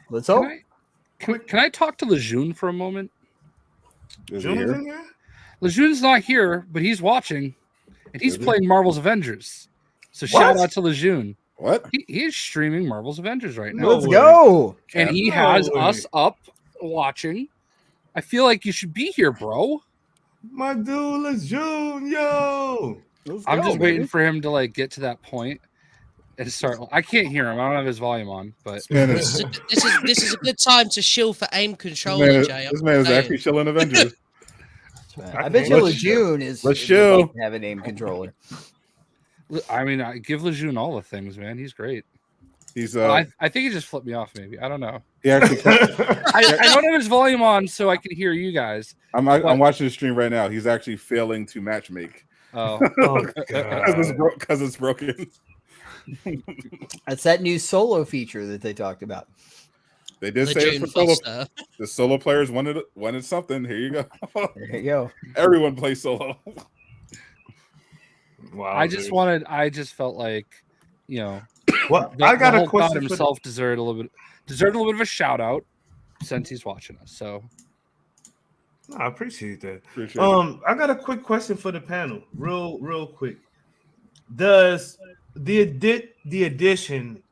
let's hope. Can I talk to Lejeune for a moment? here? Lejeune's not here, but he's watching, and he's playing Marvel's Avengers. So shout out to Lejeune. What? He is streaming Marvel's Avengers right now. Let's go. And he has us up watching. I feel like you should be here, bro. My dude, let's June, yo. I'm just waiting for him to like get to that point and start. I can't hear him. I don't have his volume on, but This is a good time to shill for aim controller, Jay. This man is actually chilling Avengers. I bet you Lejeune is let's chill. Like have a name controller. I mean, I give Lejeune all the things, man. He's great. He's I think he just flipped me off. Maybe I don't know. He actually. I don't have his volume on, so I can hear you guys. I'm watching the stream right now. He's actually failing to matchmake. Oh, because it's broken. That's that new solo feature that they talked about. They did say it's for solo. The solo players wanted something. Here you go. There you go. Everyone plays solo. Wow. I just felt like, you know, I got a question. God himself deserved a little bit of a shout out since he's watching us. So I appreciate that. I got a quick question for the panel, real quick. Does the addition?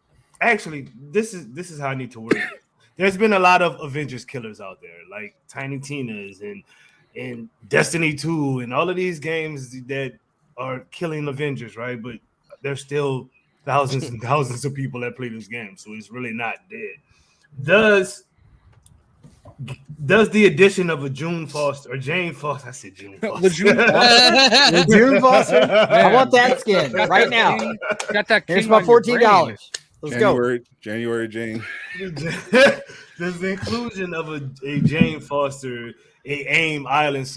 Actually, this is how I need to word it. There's been a lot of Avengers killers out there, like Tiny Tina's and Destiny 2 and all of these games that are killing Avengers, right? But there's still thousands and thousands of people that play this game, so it's really not dead. Does the addition of a June Foster or Jane Foster? I said June Foster. The June Foster. I want that skin right now. Got that. Here's my $14. Let's go. January Jane. Does the inclusion of a Jane Foster, a AIM Island /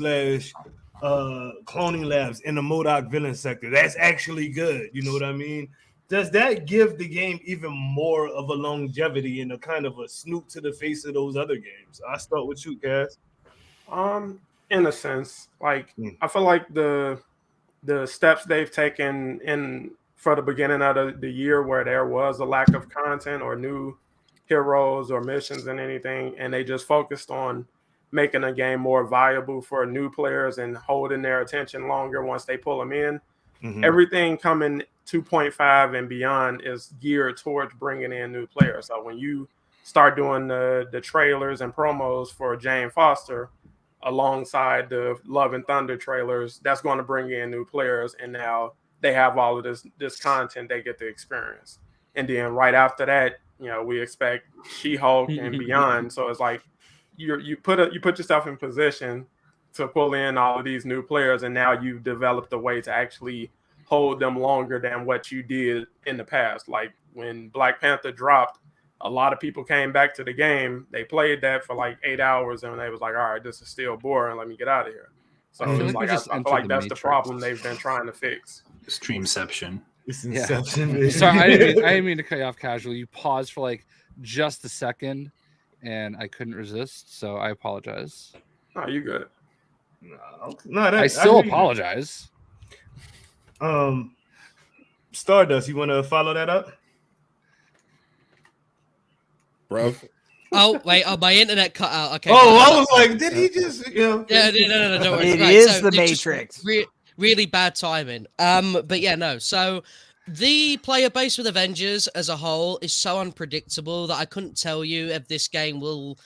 cloning labs in the MODOK villain sector, that's actually good. You know what I mean? Does that give the game even more of a longevity and a kind of a snoop to the face of those other games? I'll start with you, Cass. In a sense, like I feel like the steps they've taken in for the beginning of the year where there was a lack of content or new heroes or missions and anything, and they just focused on making a game more viable for new players and holding their attention longer once they pull them in. Mm-hmm. Everything coming 2.5 and beyond is geared towards bringing in new players. So when you start doing the trailers and promos for Jane Foster alongside the Love and Thunder trailers, that's going to bring in new players, and now they have all of this content they get to experience. And then right after that, you know, we expect She-Hulk and beyond. So it's like you put yourself in position to pull in all of these new players, and now you've developed a way to actually hold them longer than what you did in the past. Like when Black Panther dropped, a lot of people came back to the game. They played that for like 8 hours, and they was like, all right, this is still boring. Let me get out of here. So it's like I feel like that's the problem they've been trying to fix. Streamception. It's Inception. Sorry, I didn't mean to cut you off casually. You paused for like just a second, and I couldn't resist, so I apologize. No, you good. No, I still apologize. Stardust, you want to follow that up, bro? Oh wait, my internet cut out. Okay. Oh, I was like, did he just? Yeah, no, don't worry. It is the Matrix. Really bad timing. But yeah, no. So the player base with Avengers as a whole is so unpredictable that I couldn't tell you if this game will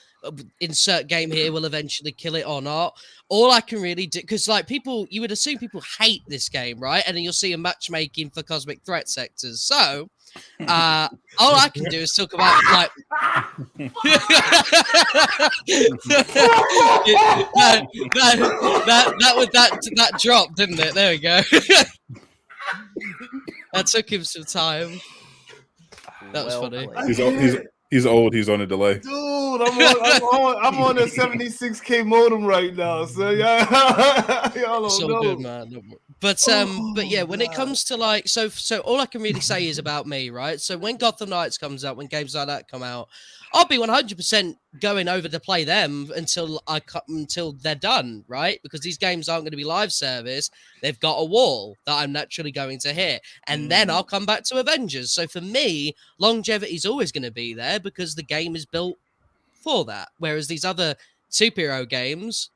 insert game here will eventually kill it or not. All I can really do, because like people, you would assume people hate this game, right? And then you'll see a matchmaking for cosmic threat sectors. So all I can do is talk about like that dropped, didn't it? There we go. That took him some time. That was funny. He's old. He's on a delay. Dude, I'm on a 76K modem right now, so y'all don't so know. Good, man. But yeah, when it comes to like, so all I can really say is about me, right? So when Gotham Knights comes out, when games like that come out, I'll be 100% going over to play them until they're done, right? Because these games aren't going to be live service. They've got a wall that I'm naturally going to hit. And then I'll come back to Avengers. So for me, longevity is always going to be there because the game is built for that. Whereas these other superhero games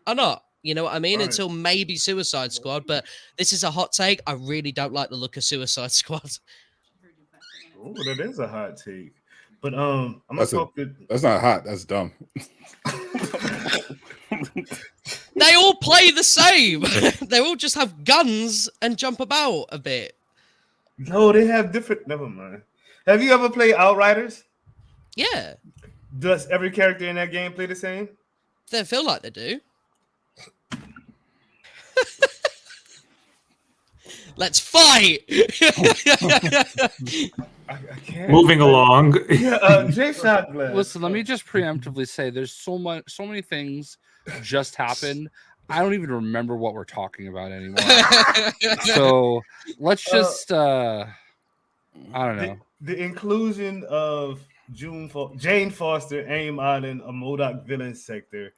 are not. You know what I mean? Right. Until maybe Suicide Squad. But this is a hot take. I really don't like the look of Suicide Squad. Oh, that is a hot take. But I'm gonna talk that's not hot. That's dumb. They all play the same. They all just have guns and jump about a bit. No, they have different. Never mind. Have you ever played Outriders? Yeah, Does every character in that game play the same? they feel like they do. Let's fight. I can't. Moving along. Yeah, J Shot Glass. Listen, let me just preemptively say there's so many things just happened. I don't even remember what we're talking about anymore. So let's just I don't know. The inclusion of Jane Foster, Aim Island, a MODOK villain sector,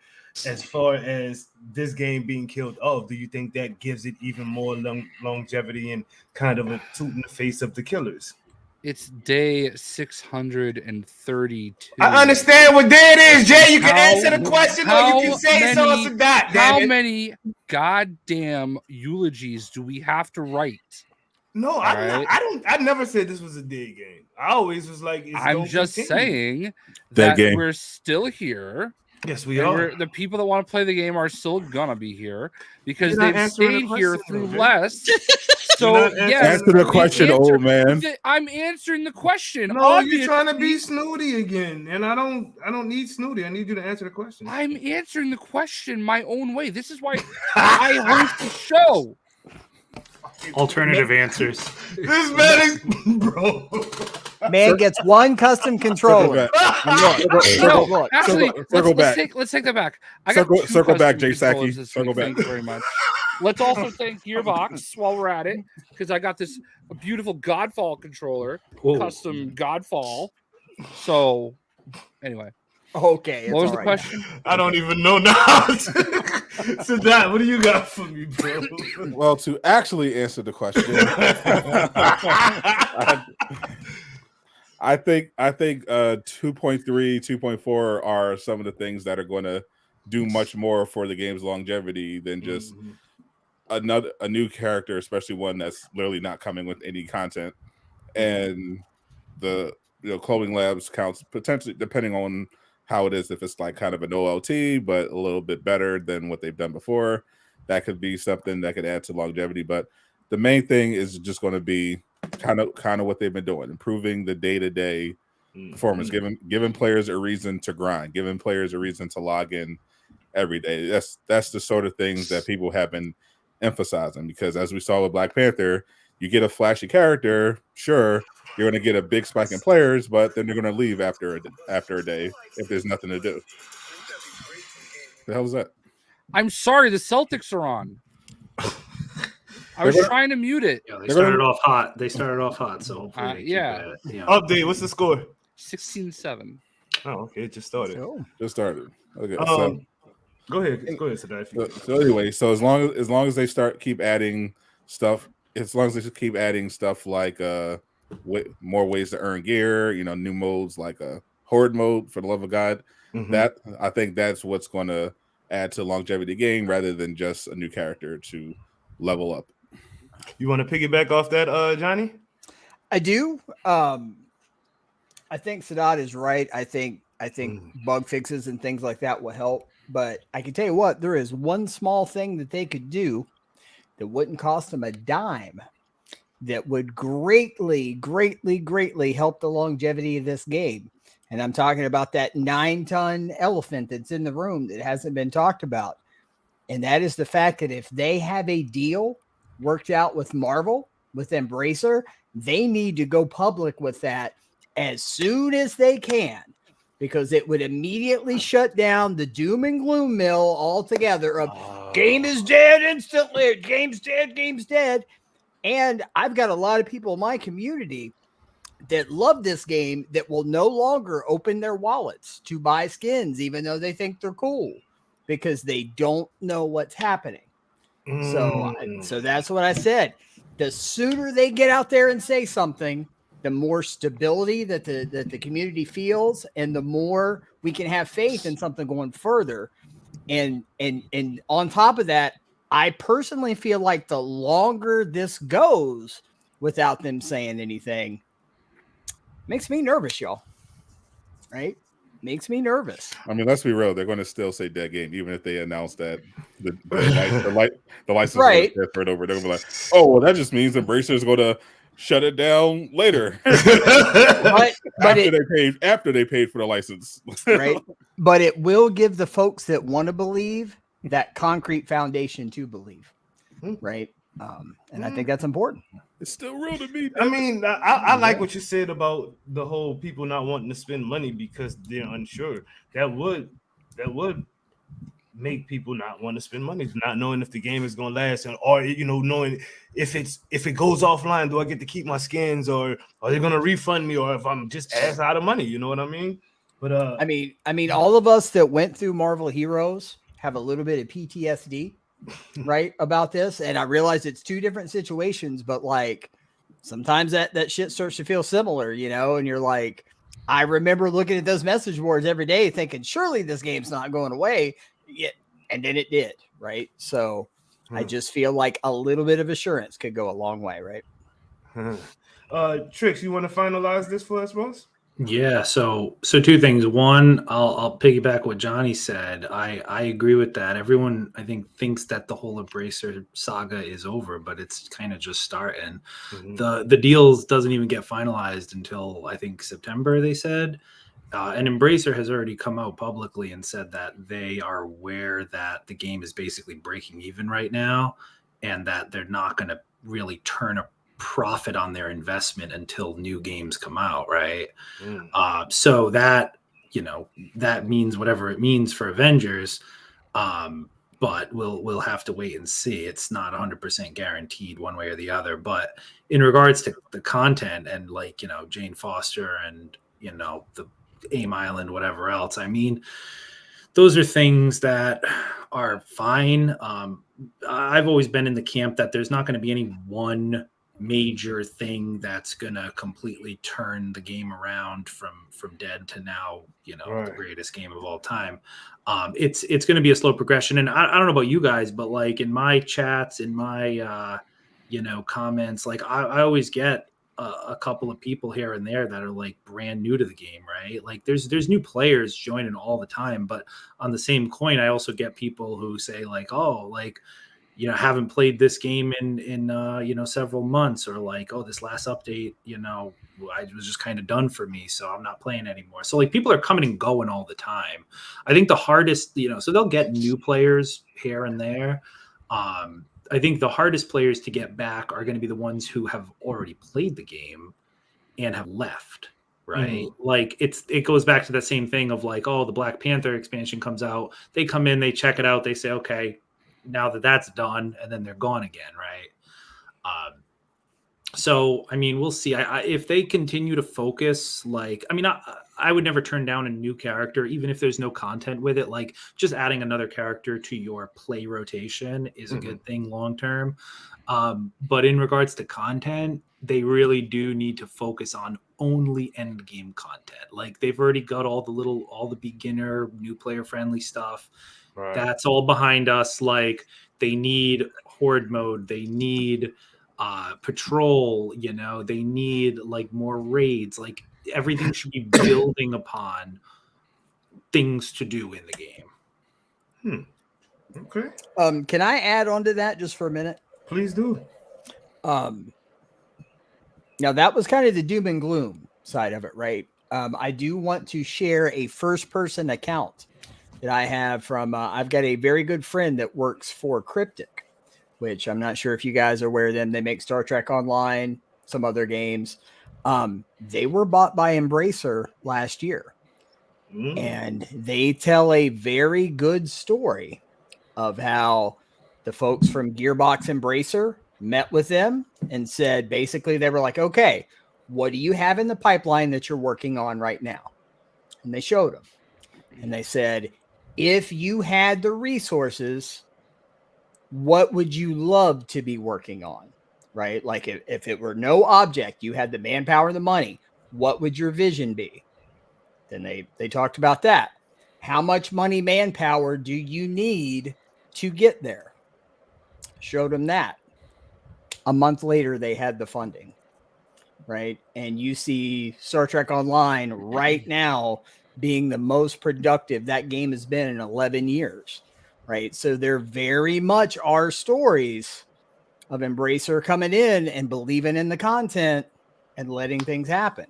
as far as this game being killed off, do you think that gives it even more longevity and kind of a toot in the face of the killers? It's day 632. I understand what day it is, Jay. You can answer the question or you can say it's all Sadat. How many goddamn eulogies do we have to write? No, I never said this was a day game. I always was like, I'm just saying that we're still here. Yes, we are. The people that want to play the game are still gonna be here because they've stayed here through less. So yes, answer the question, old man. I'm answering the question. No, Obviously, you're trying to be snooty again, and I don't need snooty. I need you to answer the question. I'm answering the question my own way. This is why I host the show. Alternative answers. This man is bro. Man gets one custom controller. No, actually, back. Let's take that back. Circle back, Jay Saki. Circle back. Thank you very much. Let's also thank Gearbox while we're at it, because I got this beautiful Godfall controller, custom Godfall. So, anyway. Okay. What was the question? I don't even know now. So that, what do you got for me, bro? Well, to actually answer the question, I think 2.3, 2.4 are some of the things that are going to do much more for the game's longevity than just a new character, especially one that's literally not coming with any content. And the Clothing Labs counts potentially, depending on how it is, if it's like kind of an OLT, but a little bit better than what they've done before. That could be something that could add to longevity. But the main thing is just going to be kind of what they've been doing, improving the day-to-day performance, giving players a reason to grind, giving players a reason to log in every day. That's the sort of things that people have been emphasizing, because as we saw with Black Panther, you get a flashy character, sure, you're going to get a big spike in players, but then they're going to leave after a day if there's nothing to do. The hell was that? I'm sorry, the Celtics are on. I was trying to mute it. Yeah, they started off hot. So hopefully Update. What's the score? 16-7. Oh, okay. It just started. Just started. Okay. Go ahead, Sadai. So anyway, so as long as they keep adding stuff, like more ways to earn gear, new modes like a horde mode, for the love of God, that I think that's what's going to add to longevity of the game rather than just a new character to level up. You want to piggyback off that, Johnny? I do. I think Sadat is right. I think bug fixes and things like that will help. But I can tell you what, there is one small thing that they could do that wouldn't cost them a dime that would greatly, greatly, greatly help the longevity of this game. And I'm talking about that 9-ton elephant that's in the room that hasn't been talked about. And that is the fact that if they have a deal worked out with Marvel, with Embracer, they need to go public with that as soon as they can, because it would immediately shut down the doom and gloom mill altogether of game is dead instantly, game's dead. And I've got a lot of people in my community that love this game that will no longer open their wallets to buy skins, even though they think they're cool, because they don't know what's happening. So that's what I said. The sooner they get out there and say something, the more stability that the community feels, and the more we can have faith in something going further. And on top of that, I personally feel like the longer this goes without them saying anything makes me nervous, y'all. Right? makes me nervous. I mean, let's be real. They're going to still say dead game, even if they announce that the license Right. was transferred over. They're going to be like, oh, well, that just means Embracer is going to shut it down later. after they paid for the license. Right. But it will give the folks that want to believe that concrete foundation to believe. Right. And I think that's important. It's still real to me. I mean, I like what you said about the whole people not wanting to spend money because they're unsure. That would make people not want to spend money, not knowing if the game is going to last, or knowing if it goes offline, do I get to keep my skins, or are they going to refund me, or if I'm just ass out of money? You know what I mean? But I mean, all of us that went through Marvel Heroes have a little bit of PTSD, right, about this. And I realize it's two different situations, but like sometimes that shit starts to feel similar, and you're like, I remember looking at those message boards every day thinking, surely this game's not going away. Yeah, and then it did, right? So I just feel like a little bit of assurance could go a long way, right? Trix, you want to finalize this for us, Ross? Yeah, so two things. One, I'll piggyback what Johnny said. I agree with that. Everyone, I think, thinks that the whole Embracer saga is over, but it's kind of just starting. The deals doesn't even get finalized until I think September, they said. And Embracer has already come out publicly and said that they are aware that the game is basically breaking even right now, and that they're not going to really turn a profit on their investment until new games come out, right? So that that means whatever it means for Avengers, but we'll have to wait and see. It's not 100% guaranteed one way or the other. But in regards to the content and Jane Foster and the AIM Island, whatever else, I mean, those are things that are fine. I've always been in the camp that there's not going to be any one major thing that's gonna completely turn the game around from dead to now, the greatest game of all time. It's gonna be a slow progression, and I don't know about you guys, but like in my chats, in my comments, like I always get a couple of people here and there that are like brand new to the game, right? Like there's new players joining all the time, but on the same coin, I also get people who say like, oh, like, haven't played this game in several months, or like, oh, this last update, I was just kind of done for me, so I'm not playing anymore. So like people are coming and going all the time. I think the hardest, so they'll get new players here and there. I think the hardest players to get back are going to be the ones who have already played the game and have left. Right. Like it goes back to the same thing of like, oh, the Black Panther expansion comes out. They come in, they check it out. They say, okay, now that's done, and then they're gone again. Right. So, I mean, we'll see. If they continue to focus, like, I mean, I would never turn down a new character, even if there's no content with it. Like, just adding another character to your play rotation is a good thing long term. But in regards to content, they really do need to focus on only end game content. Like, they've already got all the beginner, new player friendly stuff. Right. That's all behind us. Like, they need horde mode. They need patrol, they need like more raids. Like, everything should be building upon things to do in the game. Okay. Can I add on to that just for a minute? Please do. Now that was kind of the doom and gloom side of it, right? I do want to share a first person account that I have from, I've got a very good friend that works for Cryptic, which I'm not sure if you guys are aware of them. They make Star Trek Online, some other games. They were bought by Embracer last year. And they tell a very good story of how the folks from Gearbox Embracer met with them and said, basically, they were like, okay, what do you have in the pipeline that you're working on right now? And they showed them. And they said, if you had the resources, what would you love to be working on? Right? Like if it were no object, you had the manpower and the money, what would your vision be? Then they talked about that. How much money, manpower do you need to get there? Showed them that. A month later, they had the funding. Right? And you see Star Trek Online right now being the most productive that game has been in 11 years, right? So there very much are stories of Embracer coming in and believing in the content and letting things happen.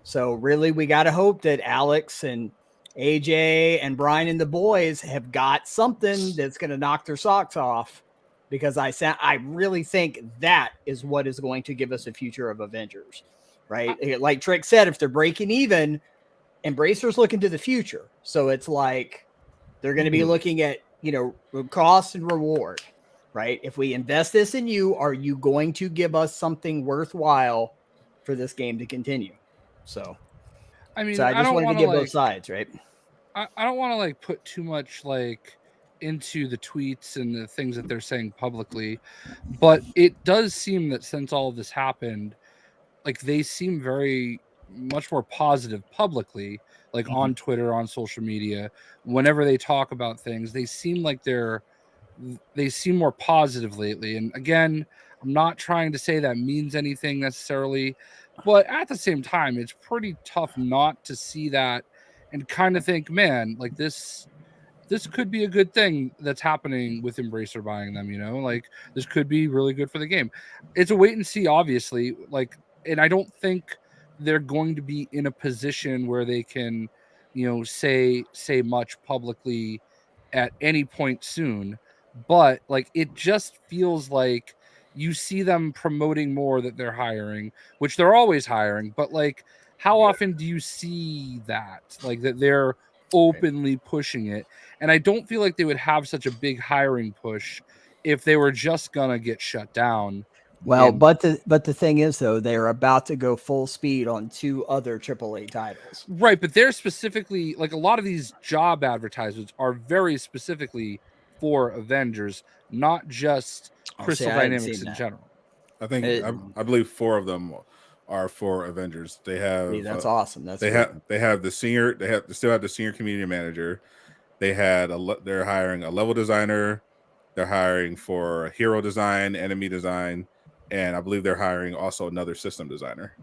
So really, we got to hope that Alex and AJ and Brian and the boys have got something that's going to knock their socks off, because I really think that is what is going to give us a future of Avengers, right? Like Trick said, if they're breaking even, Embracer's looking to the future. So it's like they're going to be looking at, cost and reward, right? If we invest this in you, are you going to give us something worthwhile for this game to continue? So, I mean, I just don't wanted to want get both sides, right? I don't want to like put too much like into the tweets and the things that they're saying publicly, but it does seem that since all of this happened, like they seem very much more positive publicly, like on Twitter, on social media. Whenever they talk about things, they seem like they seem more positive lately. And again, I'm not trying to say that means anything necessarily, but at the same time, it's pretty tough not to see that and kind of think, man, like this could be a good thing that's happening with Embracer buying them, like this could be really good for the game. It's a wait and see, obviously, like, and I don't think they're going to be in a position where they can, say much publicly at any point soon. But like, it just feels like you see them promoting more that they're hiring, which they're always hiring, but like, how often do you see that, like that they're openly pushing it? And I don't feel like they would have such a big hiring push if they were just gonna get shut down. Well, but the thing is, though, they're about to go full speed on 2 other AAA titles. Right, but they're specifically, like, a lot of these job advertisements are very specifically for Avengers, not just Crystal Dynamics in general. I think I believe 4 of them are for Avengers. They have that's awesome. That's they have the senior. They still have the senior community manager. They're hiring a level designer. They're hiring for hero design, enemy design, and I believe they're hiring also another system designer.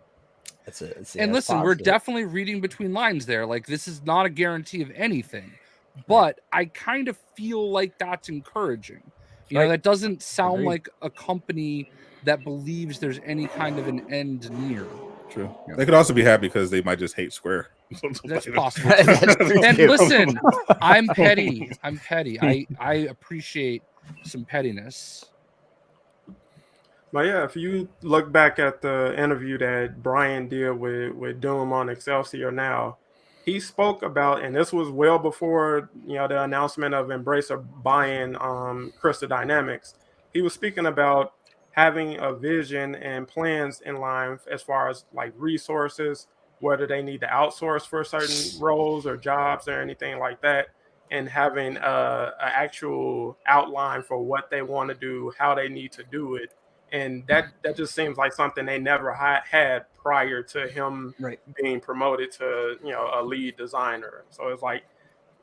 And listen, we're definitely reading between lines there. Like, this is not a guarantee of anything, but I kind of feel like that's encouraging. That doesn't sound like a company that believes there's any kind of an end near. True. They could also be happy because they might just hate Square. That's possible. And listen, I'm petty. I appreciate some pettiness. But yeah, if you look back at the interview that Brian did with Doom on Excelsior Now, he spoke about, and this was well before the announcement of Embracer buying Crystal Dynamics. He was speaking about having a vision and plans in line as far as like resources, whether they need to outsource for certain roles or jobs or anything like that, and having an actual outline for what they want to do, how they need to do it. And that just seems like something they never had prior to him being promoted to a lead designer. So it's like,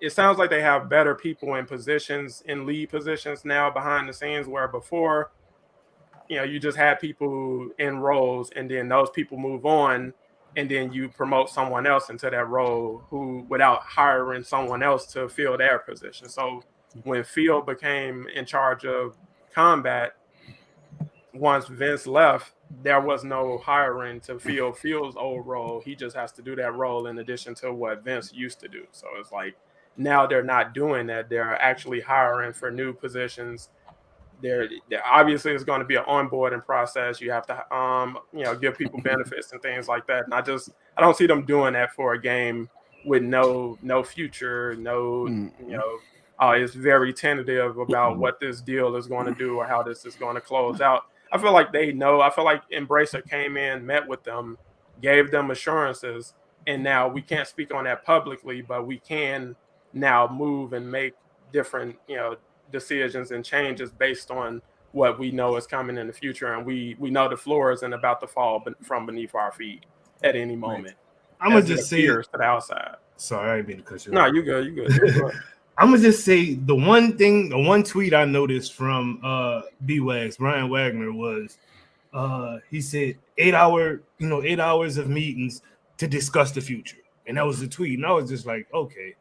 it sounds like they have better people in lead positions now behind the scenes, where before you just had people in roles and then those people move on, and then you promote someone else into that role without hiring someone else to fill their position. So when Phil became in charge of combat, once Vince left, there was no hiring to fill Phil's old role. He just has to do that role in addition to what Vince used to do. So it's like, now they're not doing that. They're actually hiring for new positions. There obviously is going to be an onboarding process. You have to give people benefits and things like that. And I don't see them doing that for a game with no future, it's very tentative about what this deal is going to do or how this is going to close out. I feel like they know. I feel like Embracer came in, met with them, gave them assurances, and now we can't speak on that publicly, but we can now move and make different, decisions and changes based on what we know is coming in the future, and we know the floor isn't about to fall from beneath our feet at any moment. I'm gonna just say to the outside. Sorry, I didn't mean to cut you off. No, you good. You good. I'm gonna just say the one tweet I noticed from B-Wags, Brian Wagner, was he said 8 hours of meetings to discuss the future. And that was the tweet. And I was just like, okay,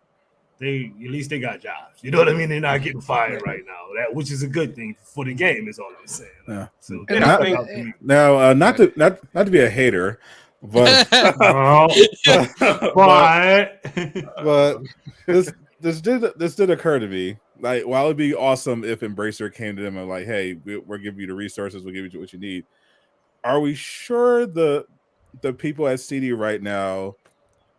at least they got jobs. You know what I mean? They're not getting fired right now. Which is a good thing for the game, is all I'm saying. Yeah. So Not to be a hater, but but this did occur to me. Like, while it'd be awesome if Embracer came to them and like, hey, we're giving you the resources, we'll give you what you need. Are we sure the people at CD right now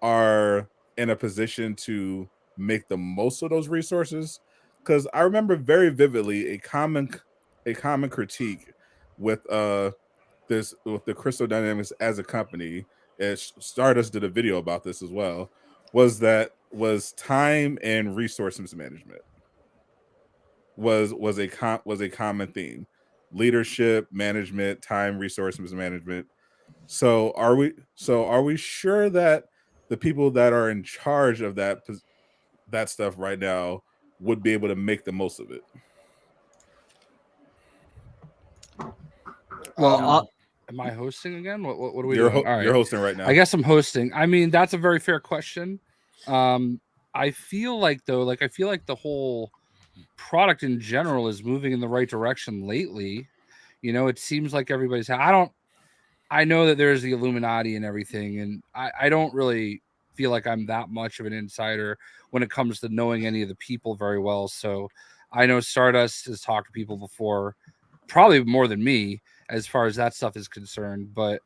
are in a position to make the most of those resources? Because I remember very vividly a common critique with the Crystal Dynamics as a company, as Stardust did a video about this as well, was time and resource mismanagement was a common theme. Leadership, management, time, resource mismanagement. So are we sure that the people that are in charge of that stuff right now would be able to make the most of it? Well, am I hosting again? What are we doing? All right. You're hosting right now. I guess I'm hosting. I mean, that's a very fair question. I feel like the whole product in general is moving in the right direction lately. You know, it seems like everybody's. I know that there's the Illuminati and everything, and I don't really feel like I'm that much of an insider when it comes to knowing any of the people very well. So I know Stardust has talked to people before, probably more than me as far as that stuff is concerned. But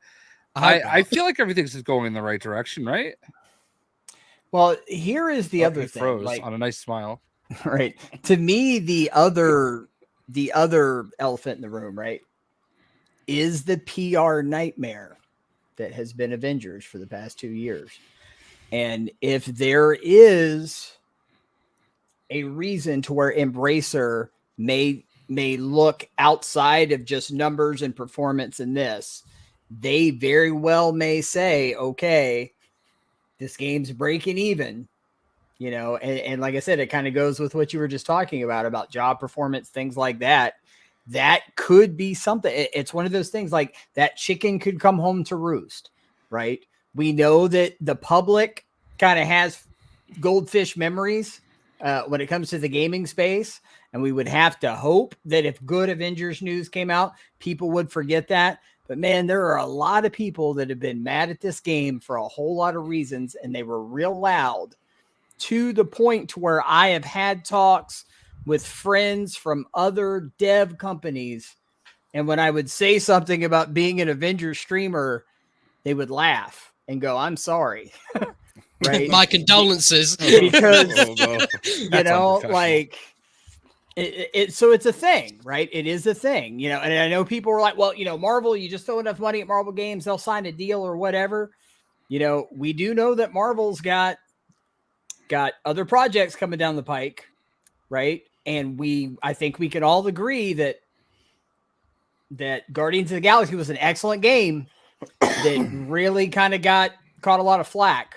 I feel like everything's just going in the right direction, right? Well, here is the other thing. Froze Like, on a nice smile. Right. To me, the other elephant in the room, right, is the PR nightmare that has been Avengers for the past 2 years. And if there is a reason to where Embracer may look outside of just numbers and performance in this, they very well may say, okay, this game's breaking even. You know, and like I said, it kind of goes with what you were just talking about job performance, things like that. That could be something. It's one of those things, like that chicken could come home to roost, right? We know that the public kind of has goldfish memories when it comes to the gaming space. And we would have to hope that if good Avengers news came out, people would forget that. But man, there are a lot of people that have been mad at this game for a whole lot of reasons, and they were real loud, to the point to where I have had talks with friends from other dev companies. And when I would say something about being an Avengers streamer, they would laugh and go, I'm sorry. Right. My condolences. Because, you know, like so it's a thing, right? It is a thing, you know, and I know people were like, well, you know, Marvel, you just throw enough money at Marvel games, they'll sign a deal or whatever. You know, we do know that Marvel's got other projects coming down the pike, right? And I think we can all agree that Guardians of the Galaxy was an excellent game that really kind of caught a lot of flack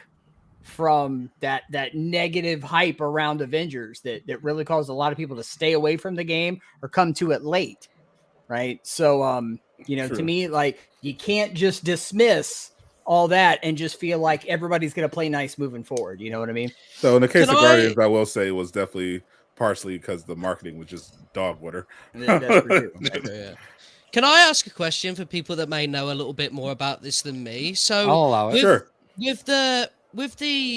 from that negative hype around Avengers that really caused a lot of people to stay away from the game or come to it late, right? So, you know, to me, like, you can't just dismiss all that and just feel like everybody's going to play nice moving forward. You know what I mean? So in the case of Guardians, I will say it was definitely partially because the marketing was just dog water. That's true. Yeah. Can I ask a question for people that may know a little bit more about this than me? So I'll allow it. With the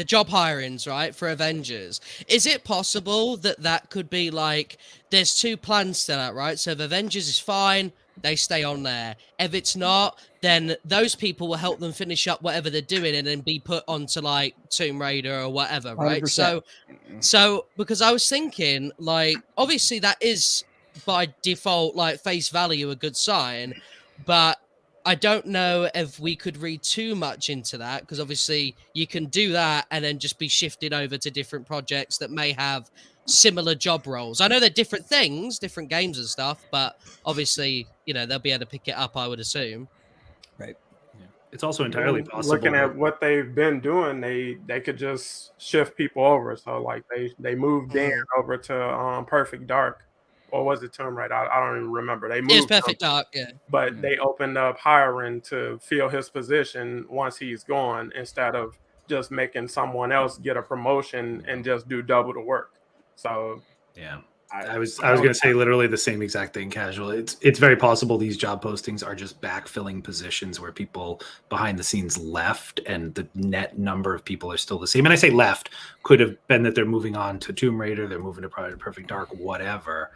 job hirings, right, for Avengers, is it possible that could be like, there's two plans to that, right? So if Avengers is fine, they stay on there. If it's not, then those people will help them finish up whatever they're doing and then be put onto like Tomb Raider or whatever, right? 100%. So because I was thinking, like, obviously that is by default, like, face value, a good sign, but I don't know if we could read too much into that, because obviously you can do that and then just be shifted over to different projects that may have similar job roles. I know they're different things, different games and stuff, but obviously, you know, they'll be able to pick it up, I would assume. Right. Yeah. It's also entirely possible. Looking at what they've been doing, they could just shift people over. So like they moved Dan over to Perfect Dark. or was it Tomb Raider? I don't even remember. They It was moved him, Perfect Dark, yeah. but they opened up hiring to fill his position once he's gone, instead of just making someone else get a promotion and just do double the work. So yeah. I was going to say literally the same exact thing, Casual. It's very possible these job postings are just backfilling positions where people behind the scenes left, and the net number of people are still the same. And I say left, could have been that they're moving on to Tomb Raider, they're moving to Perfect Dark, whatever.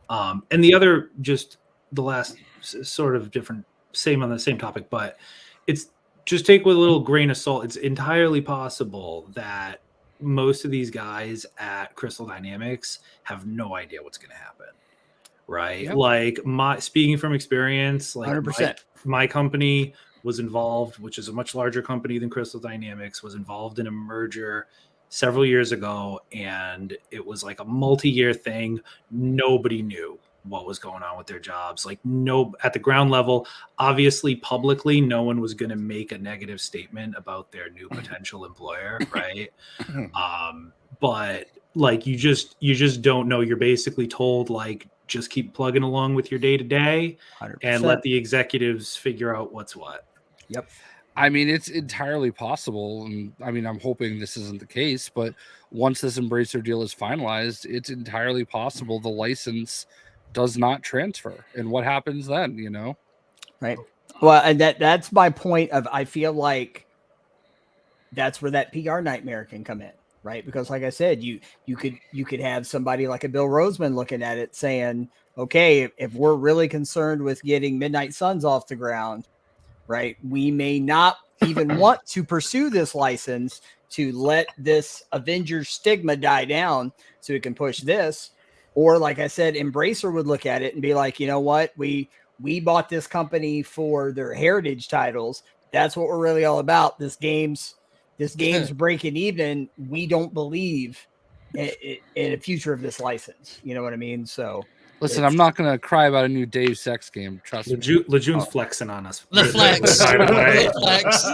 And the other, just the last sort of different, same on the same topic, but it's just take with a little grain of salt. It's entirely possible that most of these guys at Crystal Dynamics have no idea what's going to happen, right? Yep. Like speaking from experience, like 100%. my company was involved, which is a much larger company than Crystal Dynamics, was involved in a merger several years ago, and it was like a multi-year thing. Nobody knew what was going on with their jobs. Like at the ground level, obviously publicly, no one was going to make a negative statement about their new potential employer, right? But like you just don't know. You're basically told like just keep plugging along with your day to day and let the executives figure out what's what. Yep. I mean, it's entirely possible. And I mean, I'm hoping this isn't the case, but once this Embracer deal is finalized, it's entirely possible the license does not transfer. And what happens then, you know? Right. Well, and that's my point of, I feel like that's where that PR nightmare can come in, right? Because like I said, you could have somebody like a Bill Roseman looking at it saying, okay, if we're really concerned with getting Midnight Suns off the ground, right, we may not even want to pursue this license to let this Avengers stigma die down so we can push this. Or like I said, Embracer would look at it and be like, you know what, we bought this company for their heritage titles. That's what we're really all about. This game's breaking even. We don't believe in a future of this license. You know what I mean? So listen, I'm not going to cry about a new Deus Ex game. Trust me. Lejeune's flexing on us. The flex. The flex.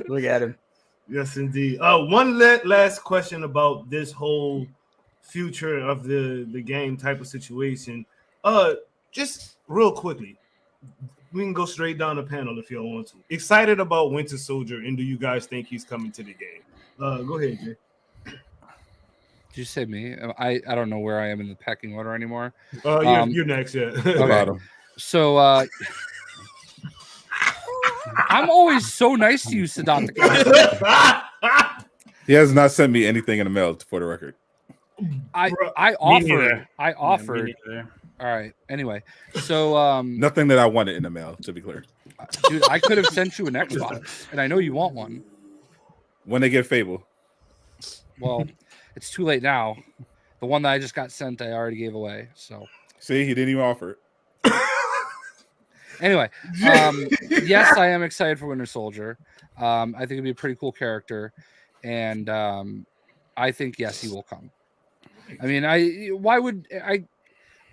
Look at him. Yes, indeed. One last question about this whole future of the game type of situation. Just real quickly, we can go straight down the panel if you want to. Excited about Winter Soldier, and do you guys think he's coming to the game? Go ahead, Jay. Did you say me? I don't know where I am in the pecking order anymore. You're next, yeah. Okay. So I'm always so nice to you, Sadat. He has not sent me anything in the mail, for the record. I offered. All right. Anyway, so nothing that I wanted in the mail, to be clear. Dude, I could have sent you an Xbox, and I know you want one. When they get Fable. Well, it's too late now. The one that I just got sent, I already gave away. So see, he didn't even offer it. Anyway, yes, I am excited for Winter Soldier. I think it'd be a pretty cool character, and I think yes, he will come. I mean, why would I?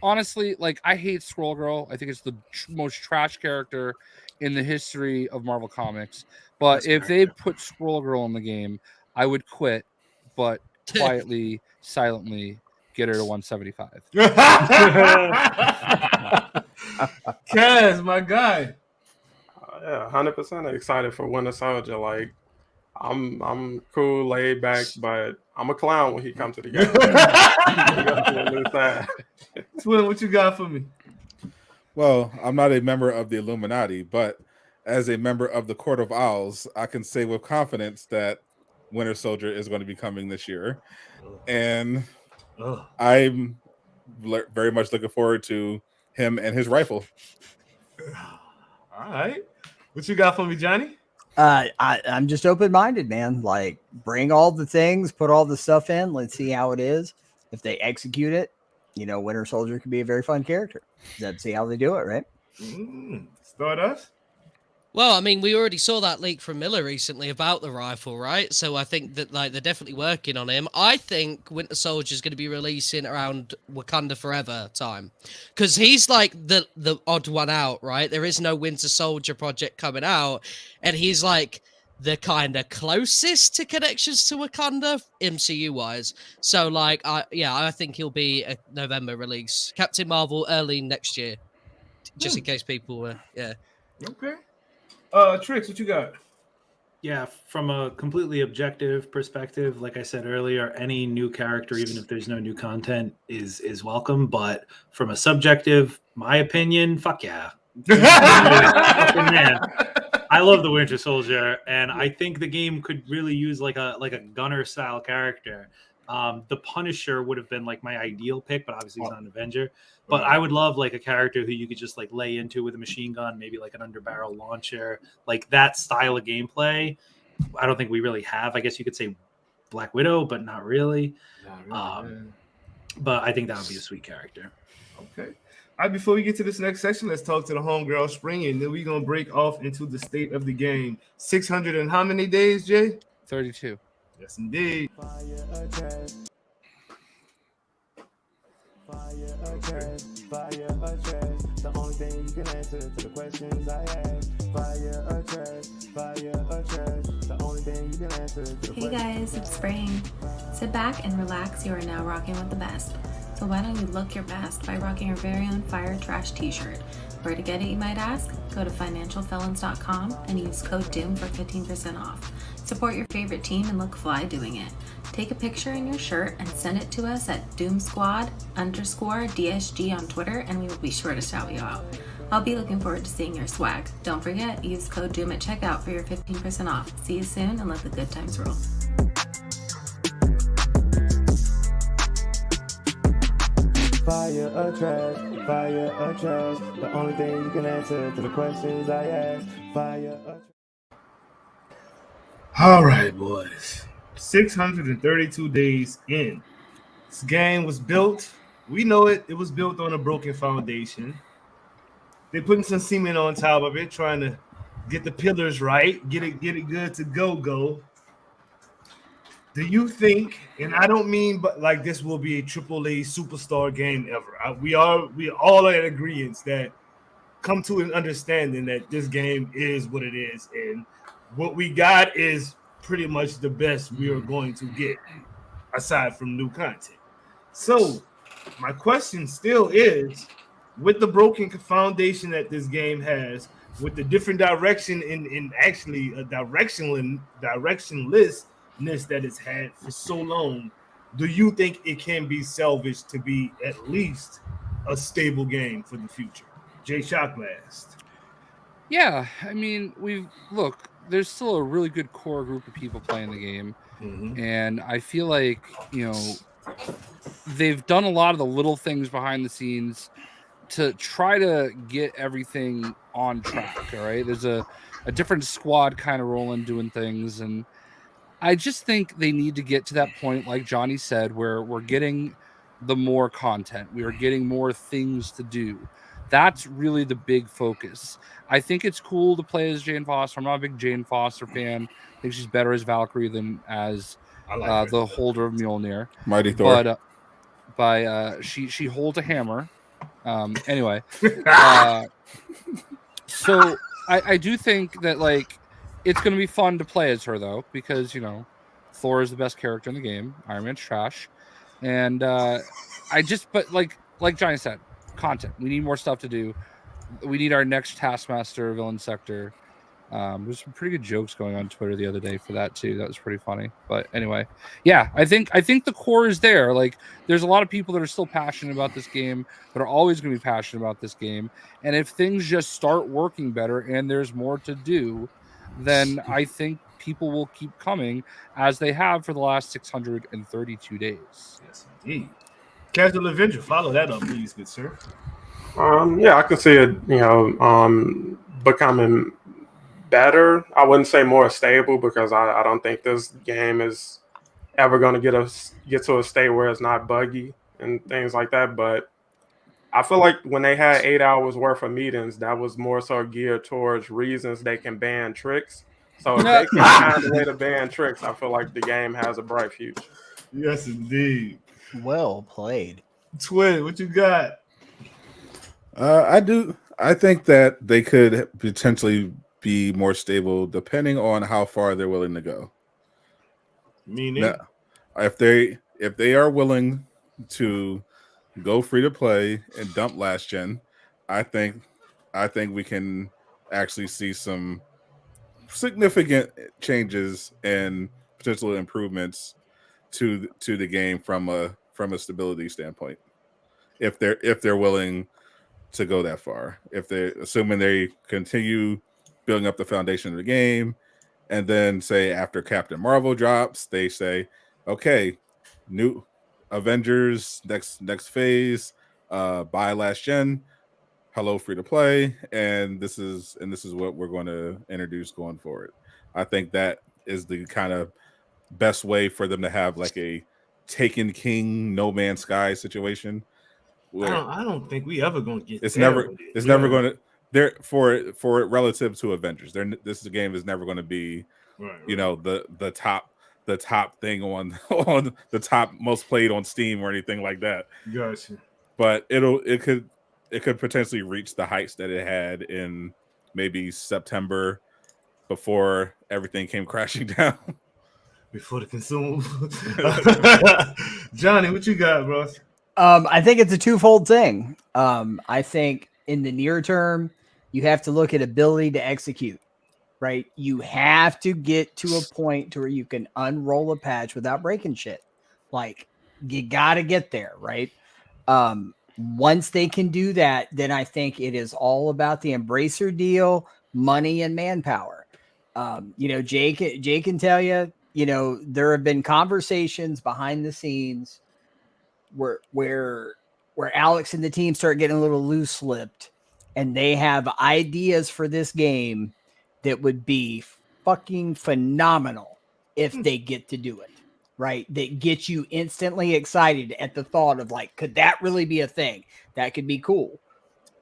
Honestly, like, I hate Squirrel Girl. I think it's the most trash character in the history of Marvel Comics. But if they put Squirrel Girl in the game, I would quit, but quietly, silently get her to 175. Kaz, my guy. Yeah, 100% excited for Winter Soldier. Like, I'm cool, laid back, but I'm a clown when he comes to the game. Twin, what you got for me? Well, I'm not a member of the Illuminati, but as a member of the Court of Owls, I can say with confidence that Winter Soldier is going to be coming this year. And I'm very much looking forward to him and his rifle. All right. What you got for me, Johnny? I'm just open-minded, man. Like, bring all the things, put all the stuff in. Let's see how it is. If they execute it, you know, Winter Soldier could be a very fun character. Let's see how they do it, right? Stardust? Well, I mean, we already saw that leak from Miller recently about the rifle, right? So I think that like they're definitely working on him. I think Winter Soldier is going to be releasing around Wakanda Forever time, because he's like the odd one out, right? There is no Winter Soldier project coming out, and he's like the kind of closest to connections to Wakanda MCU wise. So like, I think he'll be a November release. Captain Marvel early next year, just in case people were, Okay. Tricks, what you got? Yeah, from a completely objective perspective, like I said earlier, any new character, even if there's no new content, is welcome. But from a subjective, my opinion, fuck yeah. Fucking man. I love the Winter Soldier, and I think the game could really use like a gunner style character. The Punisher would have been like my ideal pick, but obviously he's not an Avenger. But I would love like a character who you could just like lay into with a machine gun, maybe like an underbarrel launcher, like that style of gameplay. I don't think we really have. I guess you could say Black Widow, but not really. But I think that would be a sweet character. Okay. All right, before we get to this next section, let's talk to the homegirl Spring, and then we're going to break off into the state of the game. 600 and how many days, Jay? 32. Yes, indeed. The only thing you can answer to the questions I ask. Fire or trash, fire or trash. The only thing you can answer to the Hey guys, it's Spring. Sit back and relax. You are now rocking with the best. So why don't you look your best by rocking your very own Fire Trash t-shirt? Where to get it, you might ask? Go to financialfelons.com and use code DOOM for 15% off. Support your favorite team and look fly doing it. Take a picture in your shirt and send it to us at DoomSquad_DSG on Twitter, and we will be sure to shout you out. I'll be looking forward to seeing your swag. Don't forget, use code DOOM at checkout for your 15% off. See you soon and let the good times roll. fire or trash, fire or trash. The only thing you can answer to the questions I ask. Fire or trash. All right, boys. 632 days in. This game was built. We know it. It was built on a broken foundation. They're putting some cement on top of it, trying to get the pillars right, get it good to go. Do you think, and I don't mean but like this will be a AAA superstar game ever. We all are in agreement that come to an understanding that this game is what it is, and what we got is pretty much the best we are going to get, aside from new content. So my question still is, with the broken foundation that this game has, with the different direction in actually a directionlessness that it's had for so long, do you think it can be salvaged to be at least a stable game for the future? Jay Shocklast. Yeah, I mean, there's still a really good core group of people playing the game. Mm-hmm. And I feel like, they've done a lot of the little things behind the scenes to try to get everything on track. All right. There's a different squad kind of rolling, doing things. And I just think they need to get to that point, like Johnny said, where we're getting the more content. We are getting more things to do. That's really the big focus. I think it's cool to play as Jane Foster. I'm not a big Jane Foster fan. I think she's better as Valkyrie than as the holder of Mjolnir. Mighty Thor. But she holds a hammer. Anyway, so I do think that it's going to be fun to play as her though, because Thor is the best character in the game. Iron Man's trash, and but like Johnny said, content. We need more stuff to do. We need our next Taskmaster villain sector. There's some pretty good jokes going on Twitter the other day for that too. That was pretty funny. But anyway, yeah, I think the core is there. There's a lot of people that are still passionate about this game, that are always going to be passionate about this game. And if things just start working better and there's more to do, then I think people will keep coming as they have for the last 632 days. Yes, indeed. Casual Avenger, follow that up, please, good sir. Yeah, I can see it, becoming better. I wouldn't say more stable, because I don't think this game is ever going to get to a state where it's not buggy and things like that. But I feel like when they had 8 hours worth of meetings, that was more so geared towards reasons they can ban tricks. So if they can find a way to ban tricks, I feel like the game has a bright future. Yes, indeed. Well played. Twin, what you got? I think that they could potentially be more stable depending on how far they're willing to go. Meaning, now, if they are willing to go free to play and dump last gen, I think we can actually see some significant changes and potential improvements to the game from a stability standpoint. If they're willing to go that far, if they're assuming they continue building up the foundation of the game, and then say after Captain Marvel drops, they say, okay, new Avengers next phase, buy last gen, hello free to play, and this is what we're going to introduce going forward. I think that is the kind of best way for them to have like a Taken King, No Man's Sky situation. Where I don't think we ever gonna get. It's there never. with it. It's never going to. There for it relative to Avengers. This game is never going to be, you know, the top thing on the top most played on Steam or anything like that. Gotcha. But it could potentially reach the heights that it had in maybe September before everything came crashing down. Before the consumer. Johnny, what you got, bro? I think it's a twofold thing. I think in the near term, you have to look at ability to execute, right? You have to get to a point to where you can unroll a patch without breaking shit. Like, you got to get there, right? Once they can do that, then I think it is all about the Embracer deal, money, and manpower. You know, Jay can tell you, you know, there have been conversations behind the scenes where Alex and the team start getting a little loose lipped, and they have ideas for this game that would be fucking phenomenal if they get to do it, right? That gets you instantly excited at the thought of like, could that really be a thing? That could be cool.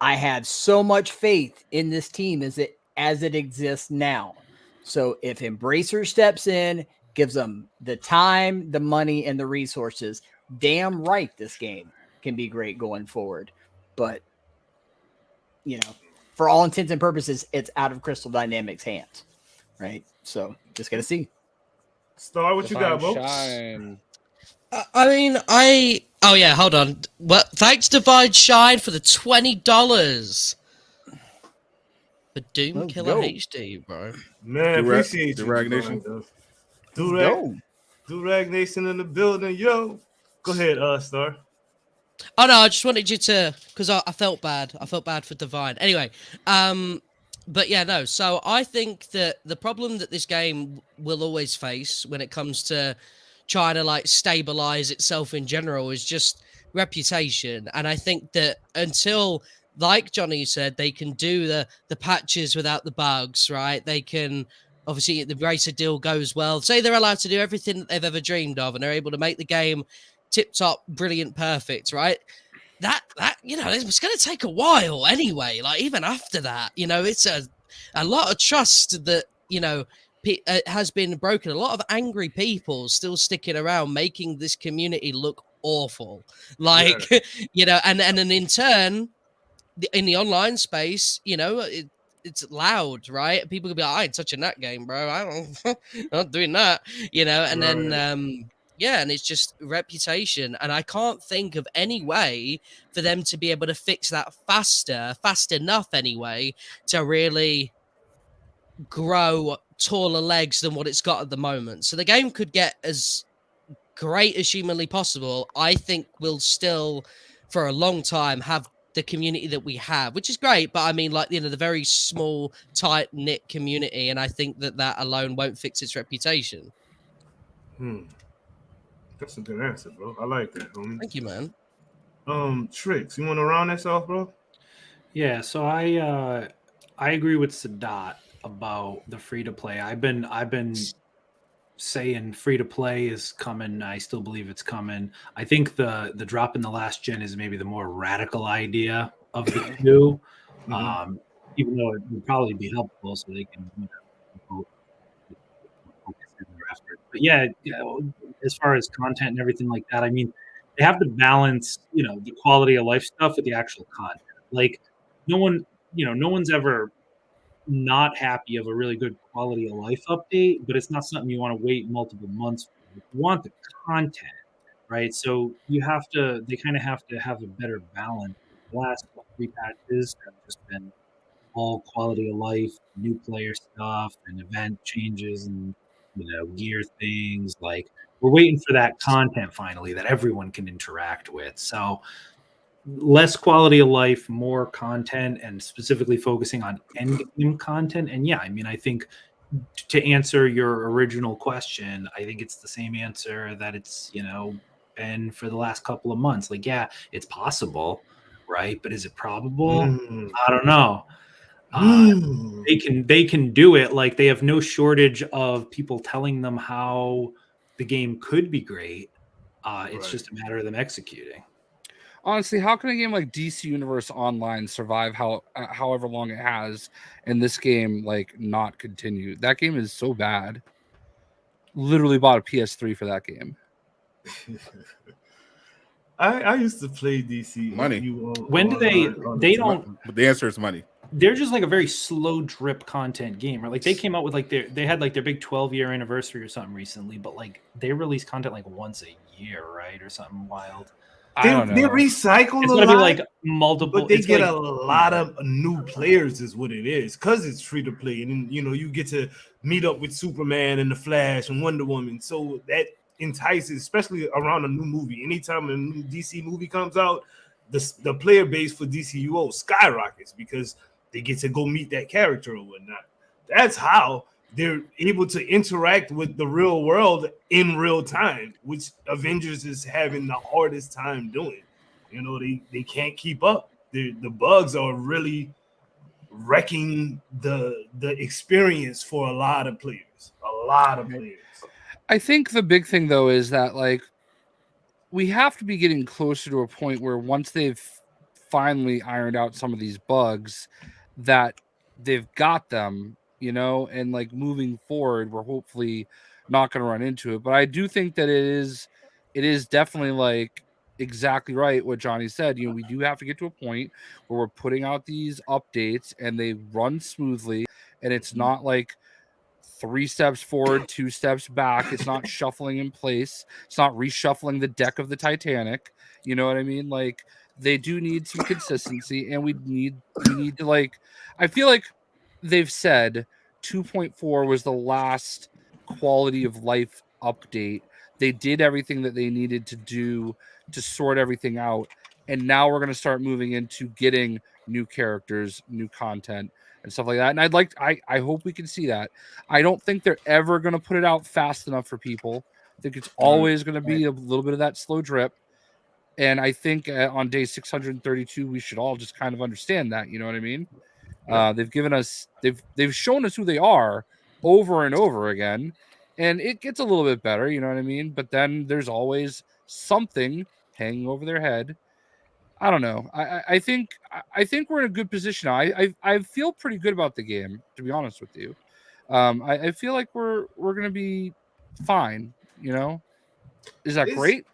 I have so much faith in this team as it exists now. So if Embracer steps in, gives them the time, the money, and the resources, damn right this game can be great going forward. But, you know, for all intents and purposes, it's out of Crystal Dynamics' hands, right? So just got to see. Star, what you got, bro? Shine. I mean, oh yeah, hold on. Well, thanks Divine Shine for the $20 for Doom Killer HD, bro. Man, appreciate you. Durag Nation. Durag Nation in the building, yo. Go ahead, Star. Oh no, I just wanted you to, because I felt bad. I felt bad for Divine. Anyway, but yeah, no. So I think that the problem that this game will always face when it comes to trying to like stabilize itself in general is just reputation. And I think that until, like Johnny said, they can do the patches without the bugs, right? They can, obviously, the Racer deal goes well. Say they're allowed to do everything that they've ever dreamed of, and they're able to make the game tip-top, brilliant, perfect, right? That you know, it's going to take a while anyway. Like, even after that, you know, it's a lot of trust that, you know, has been broken. A lot of angry people still sticking around, making this community look awful. Like, you know, and then in turn, in the online space, you know, it's loud, right? People could be like, I ain't touching that game, bro. I'm not doing that, you know, and then, yeah, and it's just reputation. And I can't think of any way for them to be able to fix that fast enough anyway, to really grow taller legs than what it's got at the moment. So the game could get as great as humanly possible. I think we'll still, for a long time, have the community that we have, which is great. But I mean, like, you know, the very small, tight-knit community. And I think that alone won't fix its reputation. That's a good answer, bro. I like that, homie. Thank you, man. Tricks, you want to round this off, bro? Yeah, so I agree with Sadat about the free to play. I've been saying free to play is coming. I still believe it's coming. I think the drop in the last gen is maybe the more radical idea of the two, even though it would probably be helpful so they can, you know, focus in their effort. But yeah, you know, as far as content and everything like that, I mean, they have to balance, you know, the quality of life stuff with the actual content. Like, no one's ever not happy of a really good quality of life update, but it's not something you want to wait multiple months for. You want the content, right? So they kind of have to have a better balance. The last 3 patches have just been all quality of life, new player stuff, and event changes, and gear things. Like, we're waiting for that content finally that everyone can interact with. So less quality of life, more content, and specifically focusing on end game content. And yeah, I mean, I think to answer your original question, I think it's the same answer that it's been for the last couple of months. Like, yeah, it's possible, right? But is it probable? I don't know. They can do it. Like, they have no shortage of people telling them how the game could be great. It's just a matter of them executing. Honestly, how can a game like DC Universe Online survive however long it has, and this game not continue? That game is so bad. Literally bought a PS3 for that game. I used to play DC. Money. When do they don't? The answer is money. They're just like a very slow drip content game, right? Like, they came out with they had like their big 12-year anniversary or something recently, but like they release content like once a year, right? Or something wild. They recycle it's a gonna lot, be like multiple, but they get a lot of new players, is what it is, because it's free to play, and then, you get to meet up with Superman and the Flash and Wonder Woman, so that entices, especially around a new movie. Anytime a new DC movie comes out, the player base for DCUO skyrockets because they get to go meet that character or whatnot. That's how they're able to interact with the real world in real time, which Avengers is having the hardest time doing. They can't keep up. The bugs are really wrecking the experience for a lot of players. I think the big thing, though, is that we have to be getting closer to a point where once they've finally ironed out some of these bugs, that they've got them, and moving forward, we're hopefully not going to run into it. But I do think that it is definitely exactly right what Johnny said. We do have to get to a point where we're putting out these updates and they run smoothly, and it's not 3 steps forward, 2 steps back. It's not shuffling in place. It's not reshuffling the deck of the Titanic. You know what I mean? They do need some consistency, and we need to I feel like they've said 2.4 was the last quality of life update. They did everything that they needed to do to sort everything out, and now we're going to start moving into getting new characters, new content, and stuff like that. And I hope we can see that. I don't think they're ever going to put it out fast enough for people. I think it's always going to be a little bit of that slow drip. And I think on day 632, we should all just kind of understand that. You know what I mean? They've shown us who they are over and over again, and it gets a little bit better. You know what I mean? But then there's always something hanging over their head. I don't know. I think we're in a good position. I feel pretty good about the game, to be honest with you. I feel like we're gonna be fine. Is that great?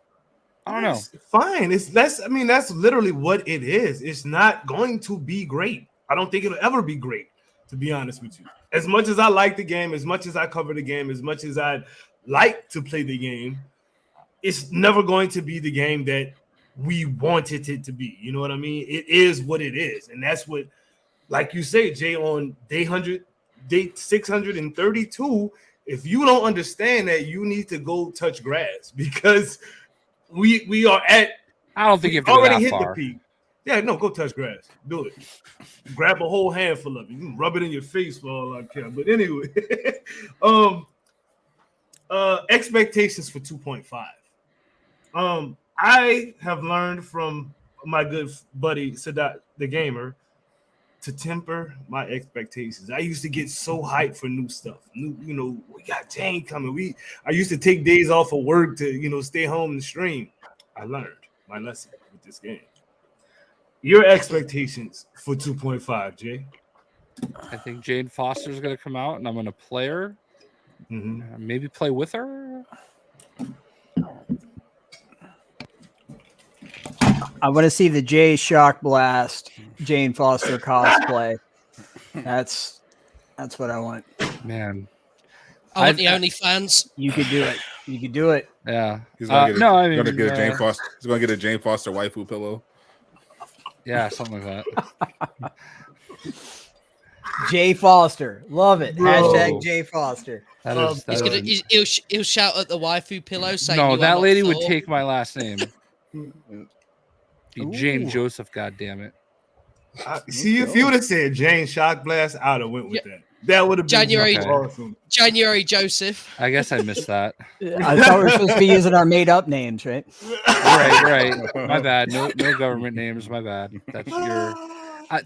I don't know. Fine. That's literally what it is. It's not going to be great. I don't think it'll ever be great, to be honest with you. As much as I like the game, as much as I cover the game, as much as I like to play the game, it's never going to be the game that we wanted it to be. You know what I mean? It is what it is. And that's what, like you say, Jay, on day 632, if you don't understand that, you need to go touch grass, because we are at, I don't think you've already hit the peak. Yeah, no, go touch grass. Do it. Grab a whole handful of it. You can rub it in your face for all I care. But anyway, expectations for 2.5. I have learned from my good buddy Sadat the Gamer to temper my expectations. I used to get so hyped for new stuff. We got Jane coming. I used to take days off of work to stay home and stream. I learned my lesson with this game. Your expectations for 2.5, Jay? I think Jane Foster is going to come out, and I'm going to play her. Maybe play with her. I want to see the Jay Shock Blast Jane Foster cosplay. That's That's what I want. Man, I want the OnlyFans. You could do it. You could do it. Yeah. He's gonna get I mean, gonna get a Jane Foster. He's gonna get a Jane Foster waifu pillow. Yeah, something like that. Jay Foster, love it. Bro. Hashtag Jay Foster. That is. He'll shout at the waifu pillow saying, No, "You are that not lady would Thor." take my last name. Be Jane Joseph, goddammit. See, if you would have said Jane Shock Blast, I'd have went with that. That would have been awesome. January Joseph. I guess I missed that. I thought we were supposed to be using our made-up names, right? Right. My bad. No government names. My bad. That's your.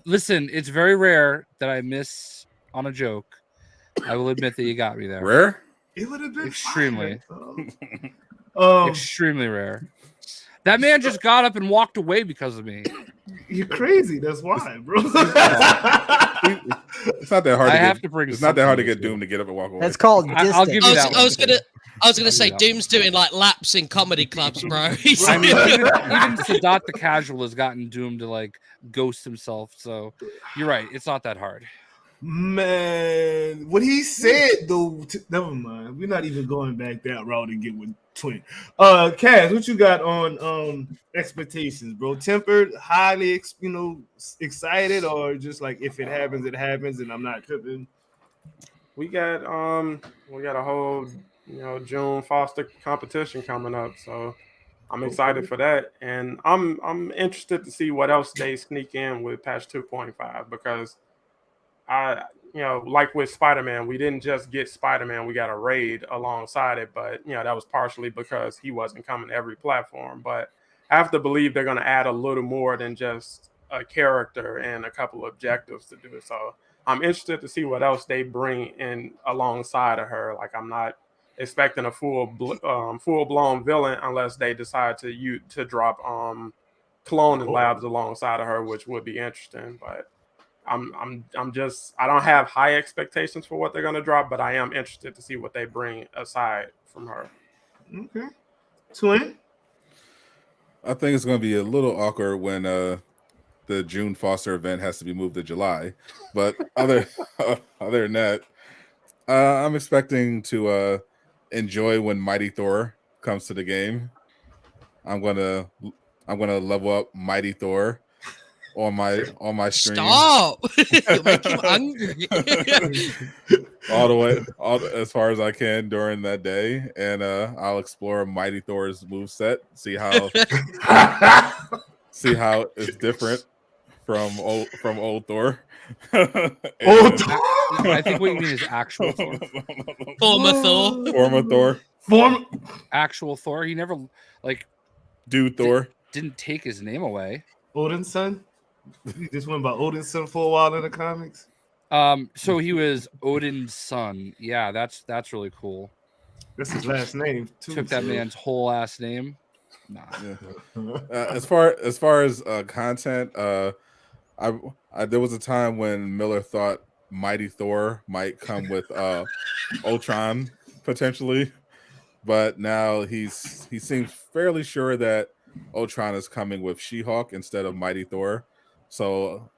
Listen, it's very rare that I miss on a joke. I will admit that you got me there. Rare? It would have been extremely, fire. Extremely rare. That man just got up and walked away because of me. You're crazy. That's why, bro. It's not that hard. It's not that hard to get Doom to get up and walk away. That's called distance. I'll give you that. I was gonna say Doom's doing like laps in comedy clubs, bro. I mean, even Sadat the Casual has gotten Doom to like ghost himself. So you're right. It's not that hard. Man, what he said though. Never mind. We're not even going back that route and get with Twin. Kaz, what you got on expectations, bro? Tempered, highly, excited, or just like if it happens, it happens, and I'm not tripping. We got a whole June Foster competition coming up, so I'm excited for that, and I'm interested to see what else they sneak in with patch 2.5 because like with Spider-Man, we didn't just get Spider-Man, we got a raid alongside it, but that was partially because he wasn't coming to every platform. But I have to believe they're going to add a little more than just a character and a couple of objectives to do it. So I'm interested to see what else they bring in alongside of her. Like I'm not expecting a full-blown villain unless they decide to drop cloning labs alongside of her, which would be interesting. But I don't have high expectations for what they're gonna drop, but I am interested to see what they bring aside from her. Okay. Twin? I think it's gonna be a little awkward when the June Foster event has to be moved to July. But other than that, I'm expecting to enjoy when Mighty Thor comes to the game. I'm gonna level up Mighty Thor on my stream. Stop! You make him angry. all the way as far as I can during that day, and I'll explore Mighty Thor's moveset, see how it's different from old Thor. Old Thor. I think what you mean is actual Thor. Former Thor. Actual Thor. He never Dude Thor didn't take his name away. Odin's son. He just went by Odin's son for a while in the comics. So he was Odin's son. Yeah, that's really cool. That's his last name too. Took that man's whole last name. Nah. Yeah. As far as content, there was a time when Miller thought Mighty Thor might come with Ultron potentially, but now he seems fairly sure that Ultron is coming with She-Hulk instead of Mighty Thor. So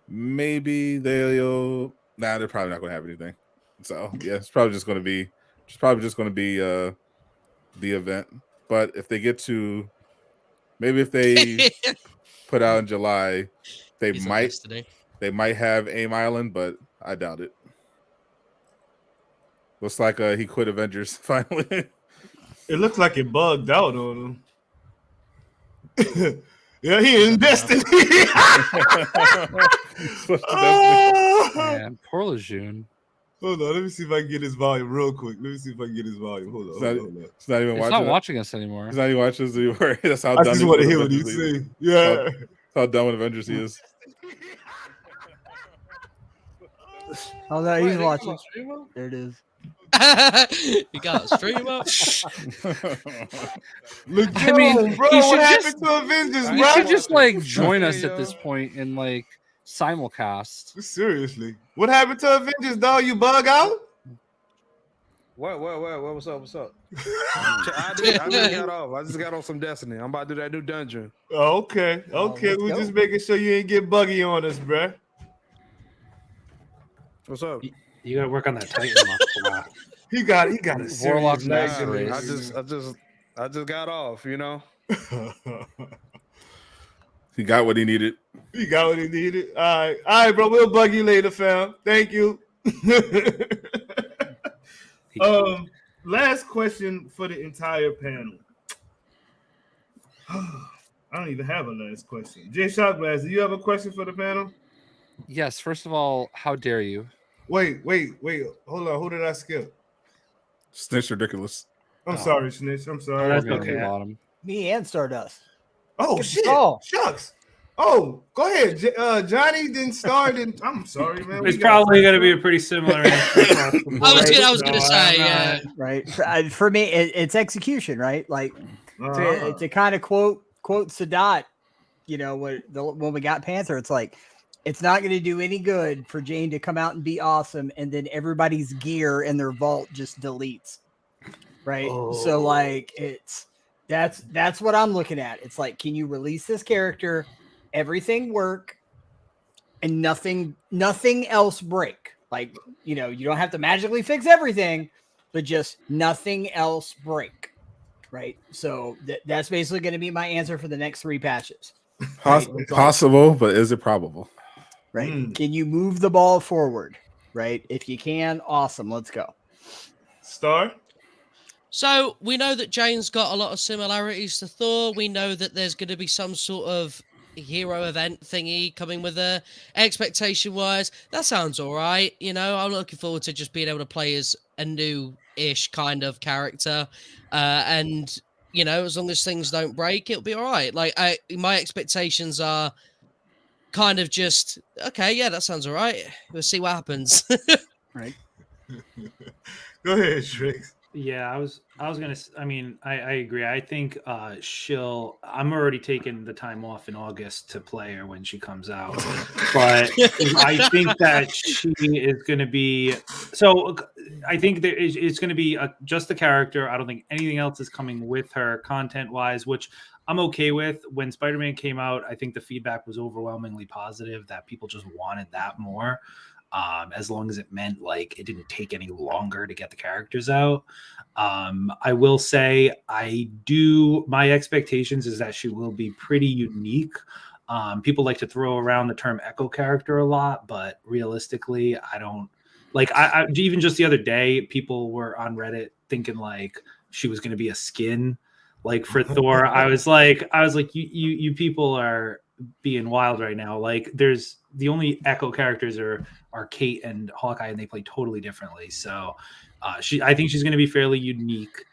maybe they're probably not going to have anything. So yeah, it's probably just going to be the event. But if they get to, maybe if they put out in July, they might have AIM Island, but I doubt it. Looks like he quit Avengers finally. It looks like it bugged out on him. Yeah, he in Destiny. Man, poor Lejeune. Hold on, let me see if I can get his volume real quick. Hold on. He's not even It's not watching us anymore. He's not even watching us anymore. That's how I dumb just want to hear what he's saying. Yeah. That's how dumb an Avengers he is. Oh, no, he's watching. There it is. You got a stream up. Look, I mean, bro, he should what just happened to Avengers, you bro? should just join us at this point and simulcast. Seriously, what happened to Avengers, dog? You bug out? What? What's up? I just got off. I just got on some Destiny. I'm about to do that new dungeon. Okay. We're just making sure you ain't get buggy on us, bro. What's up? You got to work on that Titan muscle. He got a serious Warlock leg. I just got off, you know. He got what he needed. He got what he needed. All right, bro. We'll bug you later, fam. Thank you. Last question for the entire panel. I don't even have a last question. Jay Shotglass, do you have a question for the panel? Yes. First of all, how dare you? Wait. Hold on. Who did I skip? Snitch ridiculous. I'm sorry, Snitch. I'm sorry. That's okay. Bottom. Me and Stardust. Oh, Skip shit. all. Shucks. Oh, go ahead. Johnny didn't start. I'm sorry, man. It's probably going to be a pretty similar answer. I was gonna say, yeah. Right. For me, it's execution, right? Like to kind of quote Sadat, you know, when we got Panther, it's like, it's not going to do any good for Jane to come out and be awesome, and then everybody's gear in their vault just deletes. Right. So like that's what I'm looking at. It's like, can you release this character, everything work, and nothing else break? Like, you know, you don't have to magically fix everything, but just nothing else break. Right. So that's basically going to be my answer for the next 3 patches. Right? Possible, but is it probable? Right. Can you move the ball forward? Right. If you can, awesome. Let's go. Star. So we know that Jane's got a lot of similarities to Thor. We know that there's going to be some sort of hero event thingy coming with her. Expectation-wise, that sounds all right. You know, I'm looking forward to just being able to play as a new-ish kind of character. And, you know, as long as things don't break, it'll be all right. Like, my expectations are kind of just, okay, yeah, that sounds all right. We'll see what happens. Right. Go ahead, Strix. Yeah, I was gonna. I mean, I agree. I think I'm already taking the time off in August to play her when she comes out, but I think that she is going to be. So I think that it's going to be just the character. I don't think anything else is coming with her content wise, which I'm okay with. When Spider-Man came out, I think the feedback was overwhelmingly positive that people just wanted that more. As long as it meant like it didn't take any longer to get the characters out. I will say my expectations is that she will be pretty unique. People like to throw around the term Echo character a lot, but realistically, I don't like, I even just the other day, people were on Reddit thinking like she was going to be a skin like for Thor. I was like, you people are being wild right now. Like there's the only Echo characters are Kate and Hawkeye, and they play totally differently. So I think she's going to be fairly unique.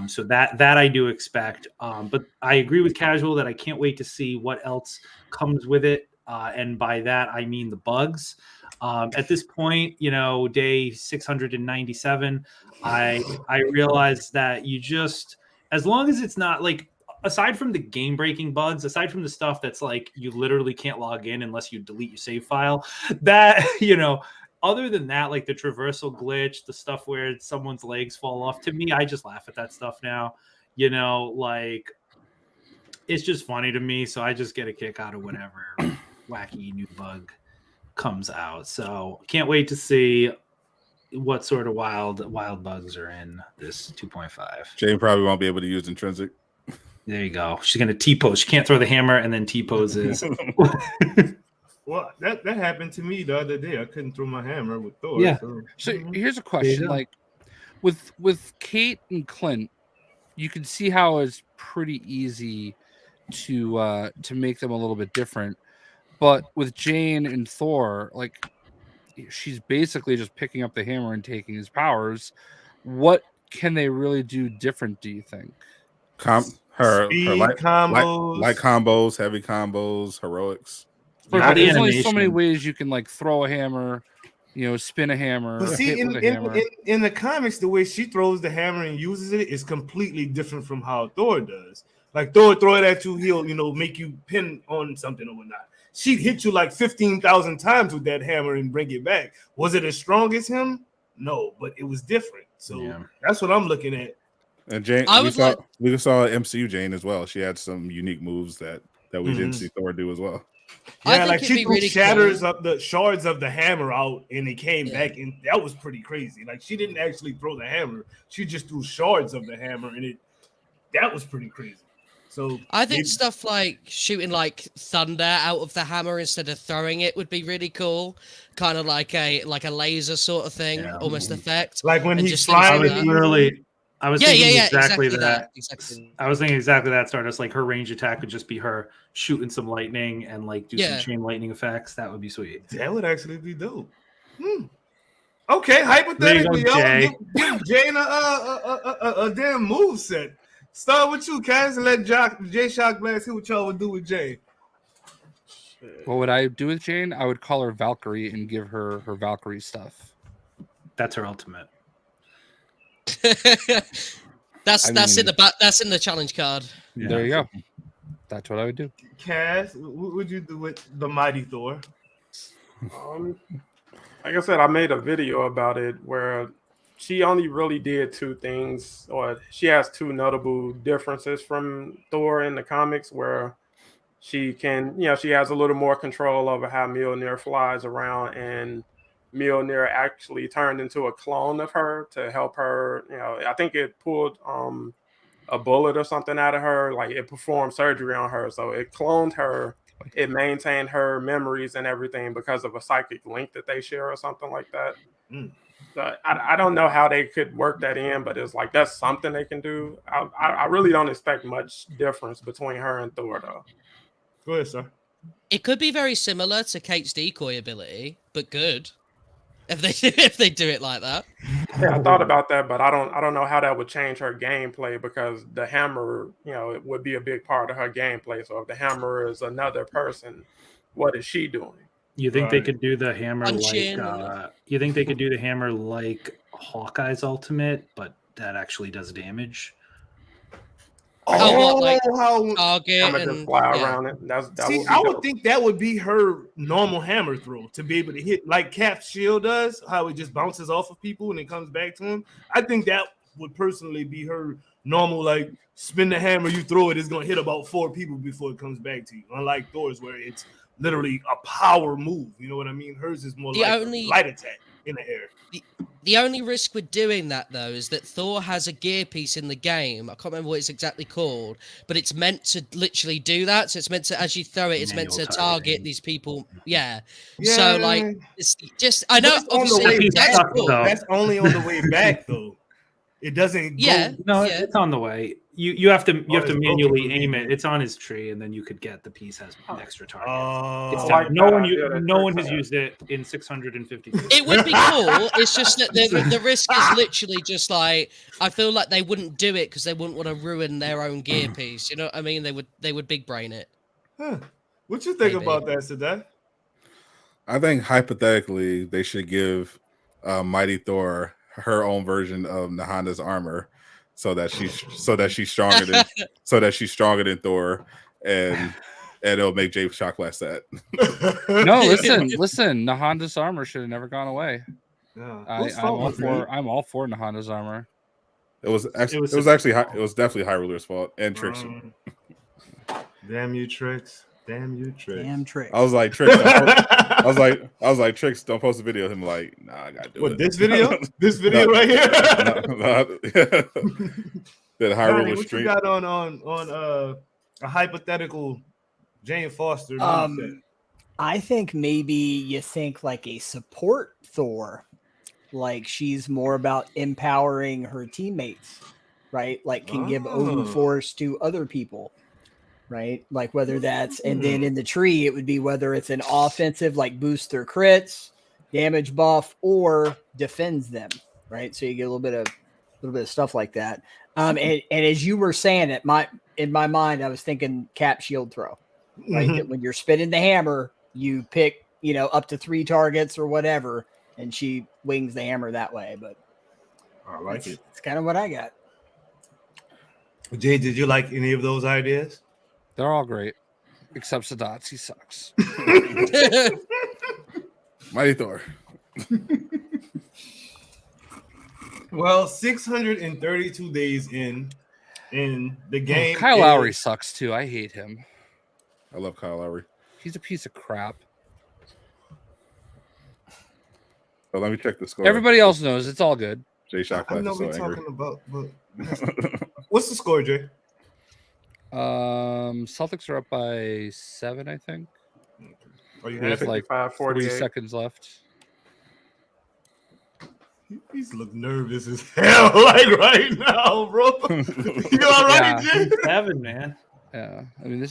So that I do expect. But I agree with Casual that I can't wait to see what else comes with it. And by that, I mean the bugs. At this point, you know, day 697, I realized that you just, as long as it's not like, aside from the game-breaking bugs, aside from the stuff that's like you literally can't log in unless you delete your save file, that, you know, other than that, like the traversal glitch, the stuff where someone's legs fall off, to me, I just laugh at that stuff now. You know, like, it's just funny to me, so I just get a kick out of whatever wacky new bug comes out. So can't wait to see what sort of wild bugs are in this 2.5. Jane probably won't be able to use intrinsic. There you go. She's going to T-pose. She can't throw the hammer and then T-poses. Well, that happened to me the other day. I couldn't throw my hammer with Thor. Yeah. So here's a question. Like with Kate and Clint, you can see how it's pretty easy to make them a little bit different. But with Jane and Thor, like she's basically just picking up the hammer and taking his powers. What can they really do different, do you think? Her light combos, light combos, heavy combos, heroics. But there's only so many ways you can like throw a hammer, you know, spin a hammer. But see, in the comics, the way she throws the hammer and uses it is completely different from how Thor does. Like Thor throw it at you, he'll, you know, make you pin on something or whatnot. She'd hit you like 15,000 times with that hammer and bring it back. Was it as strong as him? No, but it was different. So that's what I'm looking at. And Jane, we saw MCU Jane as well. She had some unique moves that we didn't see Thor do as well. Yeah, think like it'd she be threw really shatters cool. of the shards of the hammer out, and it came Yeah. back, and that was pretty crazy. Like she didn't actually throw the hammer; she just threw shards of the hammer, and that was pretty crazy. So I think stuff like shooting like thunder out of the hammer instead of throwing it would be really cool. Kind of like a laser sort of thing, Yeah. almost effect. like when and he's just things I flying, like was that. literally, I was Yeah, thinking yeah, yeah, exactly exactly that. exactly. I was thinking exactly that, Stardust. Like her range attack would just be her shooting some lightning and like do some Yeah. chain lightning effects. That would be sweet. that would actually be dope. Okay, There you hypothetically, go, yo, Jay. give Jane a damn move set. Start with you, Kaz, and let Jay Shock Blast see what y'all would do with Jay. What would I do with Jane? I would call her Valkyrie and give her her Valkyrie stuff. That's her ultimate. that's mean- in the that's in the challenge card. Yeah. There you go. That's what I would do. Kaz, what would you do with the Mighty Thor? Like I said, I made a video about it where she only really did two things, or she has two notable differences from Thor in the comics, where she can, she has a little more control over how Mjolnir flies around, and Mjolnir actually turned into a clone of her to help her. I think it pulled a bullet or something out of her, like it performed surgery on her, so it cloned her. It maintained her memories and everything because of a psychic link that they share or something like that. So I don't know how they could work that in, but it's like that's something they can do. I really don't expect much difference between her and Thor, though. Go ahead, sir. It could be very similar to Kate's decoy ability, but good. If they do it like that. Yeah, I thought about that, but I don't know how that would change her gameplay, because the hammer, it would be a big part of her gameplay. So if the hammer is another person, what is she doing? You think they could do the hammer Punch-in. like? You think they could do the hammer like Hawkeye's ultimate, but that actually does damage? What, like how target Hammer just and fly yeah. around it. That See, would be I would dope. think that would be her normal hammer throw to be able to hit like Cap's shield does, how it just bounces off of people and it comes back to him. I think that would personally be her normal, like spin the hammer, you throw it, it's gonna hit about 4 people before it comes back to you. Unlike Thor's, where it's literally a power move. You know what I mean? Hers is more like a light attack in the air. The only risk with doing that, though, is that Thor has a gear piece in the game. I can't remember what it's exactly called, but it's meant to literally do that. So it's meant to, as you throw it, it's meant to target these people. Yeah. So, like, it's just, I know, But it's on the obviously, way that's back, cool. though. That's only on the way back, though. It doesn't Yeah. go. No, it's on the way. You have to it's manually broken. aim it. It's on his tree, and then you could get the piece has an extra target. It's I done. like no that one idea that no one Chris has had. used it in 650. It would be cool. It's just that the risk is literally just like, I feel like they wouldn't do it because they wouldn't want to ruin their own gear piece. You know what I mean? They would big brain it. Huh. What you think Maybe. about that, Sadai? I think hypothetically they should give Mighty Thor her own version of Nahanda's armor, so that she's stronger than Thor, and it'll make Jay Shock less sad. No, listen. Nahanda's armor should have never gone away. Yeah. I'm all for Nahanda's armor. It was definitely Hyruler's fault and Trick's. Damn you, Tricks. Damn Tricks. I was like, Tricks. I was like, Tricks, don't post a video of him. Like, nah, I gotta do it. What, this video? This video right here? That Hyrule What stream. you got on a hypothetical Jane Foster? I think maybe you think like a support Thor, like she's more about empowering her teammates, right? Like can give overforce to other people, right? Like whether that's, and then in the tree, it would be whether it's an offensive, like boost their crits, damage buff, or defends them, right? So you get a little bit of stuff like that. And as you were saying it, in my mind, I was thinking cap shield throw, right? That when you're spinning the hammer, you pick, up to 3 targets or whatever, and she wings the hammer that way. But I like it. It's kind of what I got. Jay, did you like any of those ideas? They're all great, except Sadat's. He sucks. Mighty Thor. Well, 632 days in the game. Kyle Lowry sucks too. I hate him. I love Kyle Lowry. He's a piece of crap. But let me check the score. Everybody else knows it's all good. Jay Shock I know is so we're angry. talking about, but what's the score, Jay? Celtics are up by 7, I think. Are you There's happy? like 3 seconds left. He's look nervous as hell, like right now, bro. You all right, Jay? 7, man. Yeah, I mean,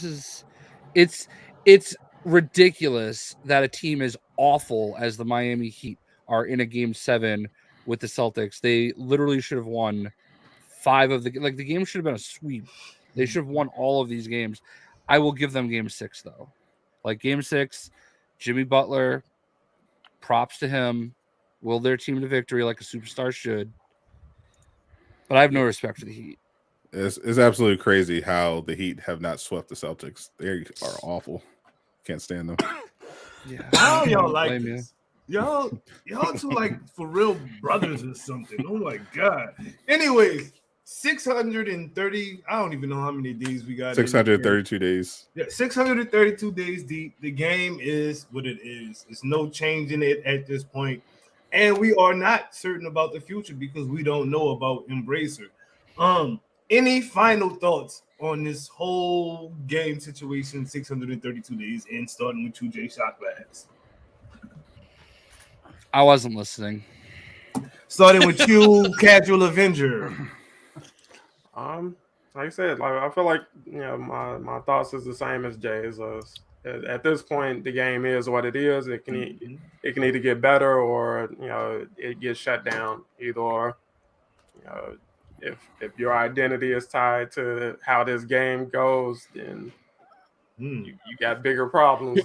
it's ridiculous that a team as awful as the Miami Heat are in a game 7 with the Celtics. They literally should have won 5 of the game should have been a sweep. They should have won all of these games. I will give them game 6 though. Like game 6, Jimmy Butler, props to him. Will their team to victory like a superstar should. But I have no respect for the Heat. It's absolutely crazy how the Heat have not swept the Celtics. They are awful. Can't stand them. Yeah. How y'all like this? Y'all two like for real brothers or something. Oh my god. Anyways, 630. I don't even know how many days we got. 632 days. Yeah, 632 days deep. The game is what it is. There's no changing it at this point. And we are not certain about the future because we don't know about Embracer. Any final thoughts on this whole game situation, 632 days in, starting with 2J Shockbags? I wasn't listening. Starting with you, Casual Avenger. Like I said, like I feel like my thoughts is the same as Jay's. At this point, the game is what it is. It can either get better or it gets shut down. Either or. If your identity is tied to how this game goes, then you got bigger problems.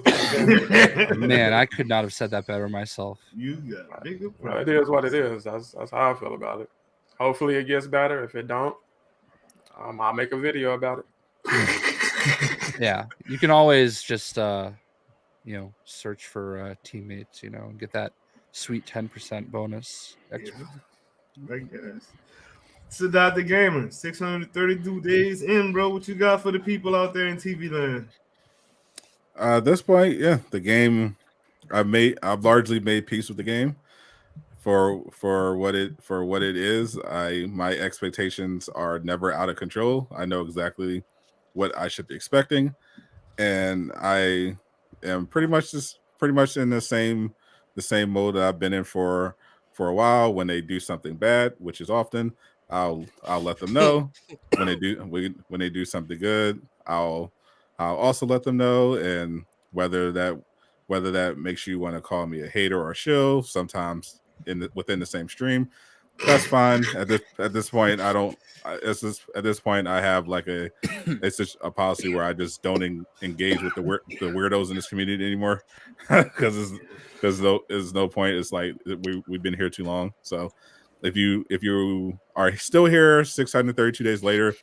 Man, I could not have said that better myself. You got bigger problems. It is what it is. That's how I feel about it. Hopefully it gets better. If it don't, I'll make a video about it. Yeah, you can always just search for teammates, and get that sweet 10% bonus extra. I guess. Sadat the Gamer, 632 days in, bro. What you got for the people out there in TV land? At this point, yeah, the game I've largely made peace with the game for what it is. My expectations are never out of control. I know exactly what I should be expecting, and I am pretty much in the same mode that I've been in for a while. When they do something bad, which is often, I'll let them know. When they do something good, I'll also let them know. And whether that makes you want to call me a hater or a shill, sometimes within the same stream, that's fine. At this point, I don't. At this point, I have it's just a policy where I just don't engage with the weirdos in this community anymore, because there's no point. It's like we've been here too long. So if you are still here 632 days later,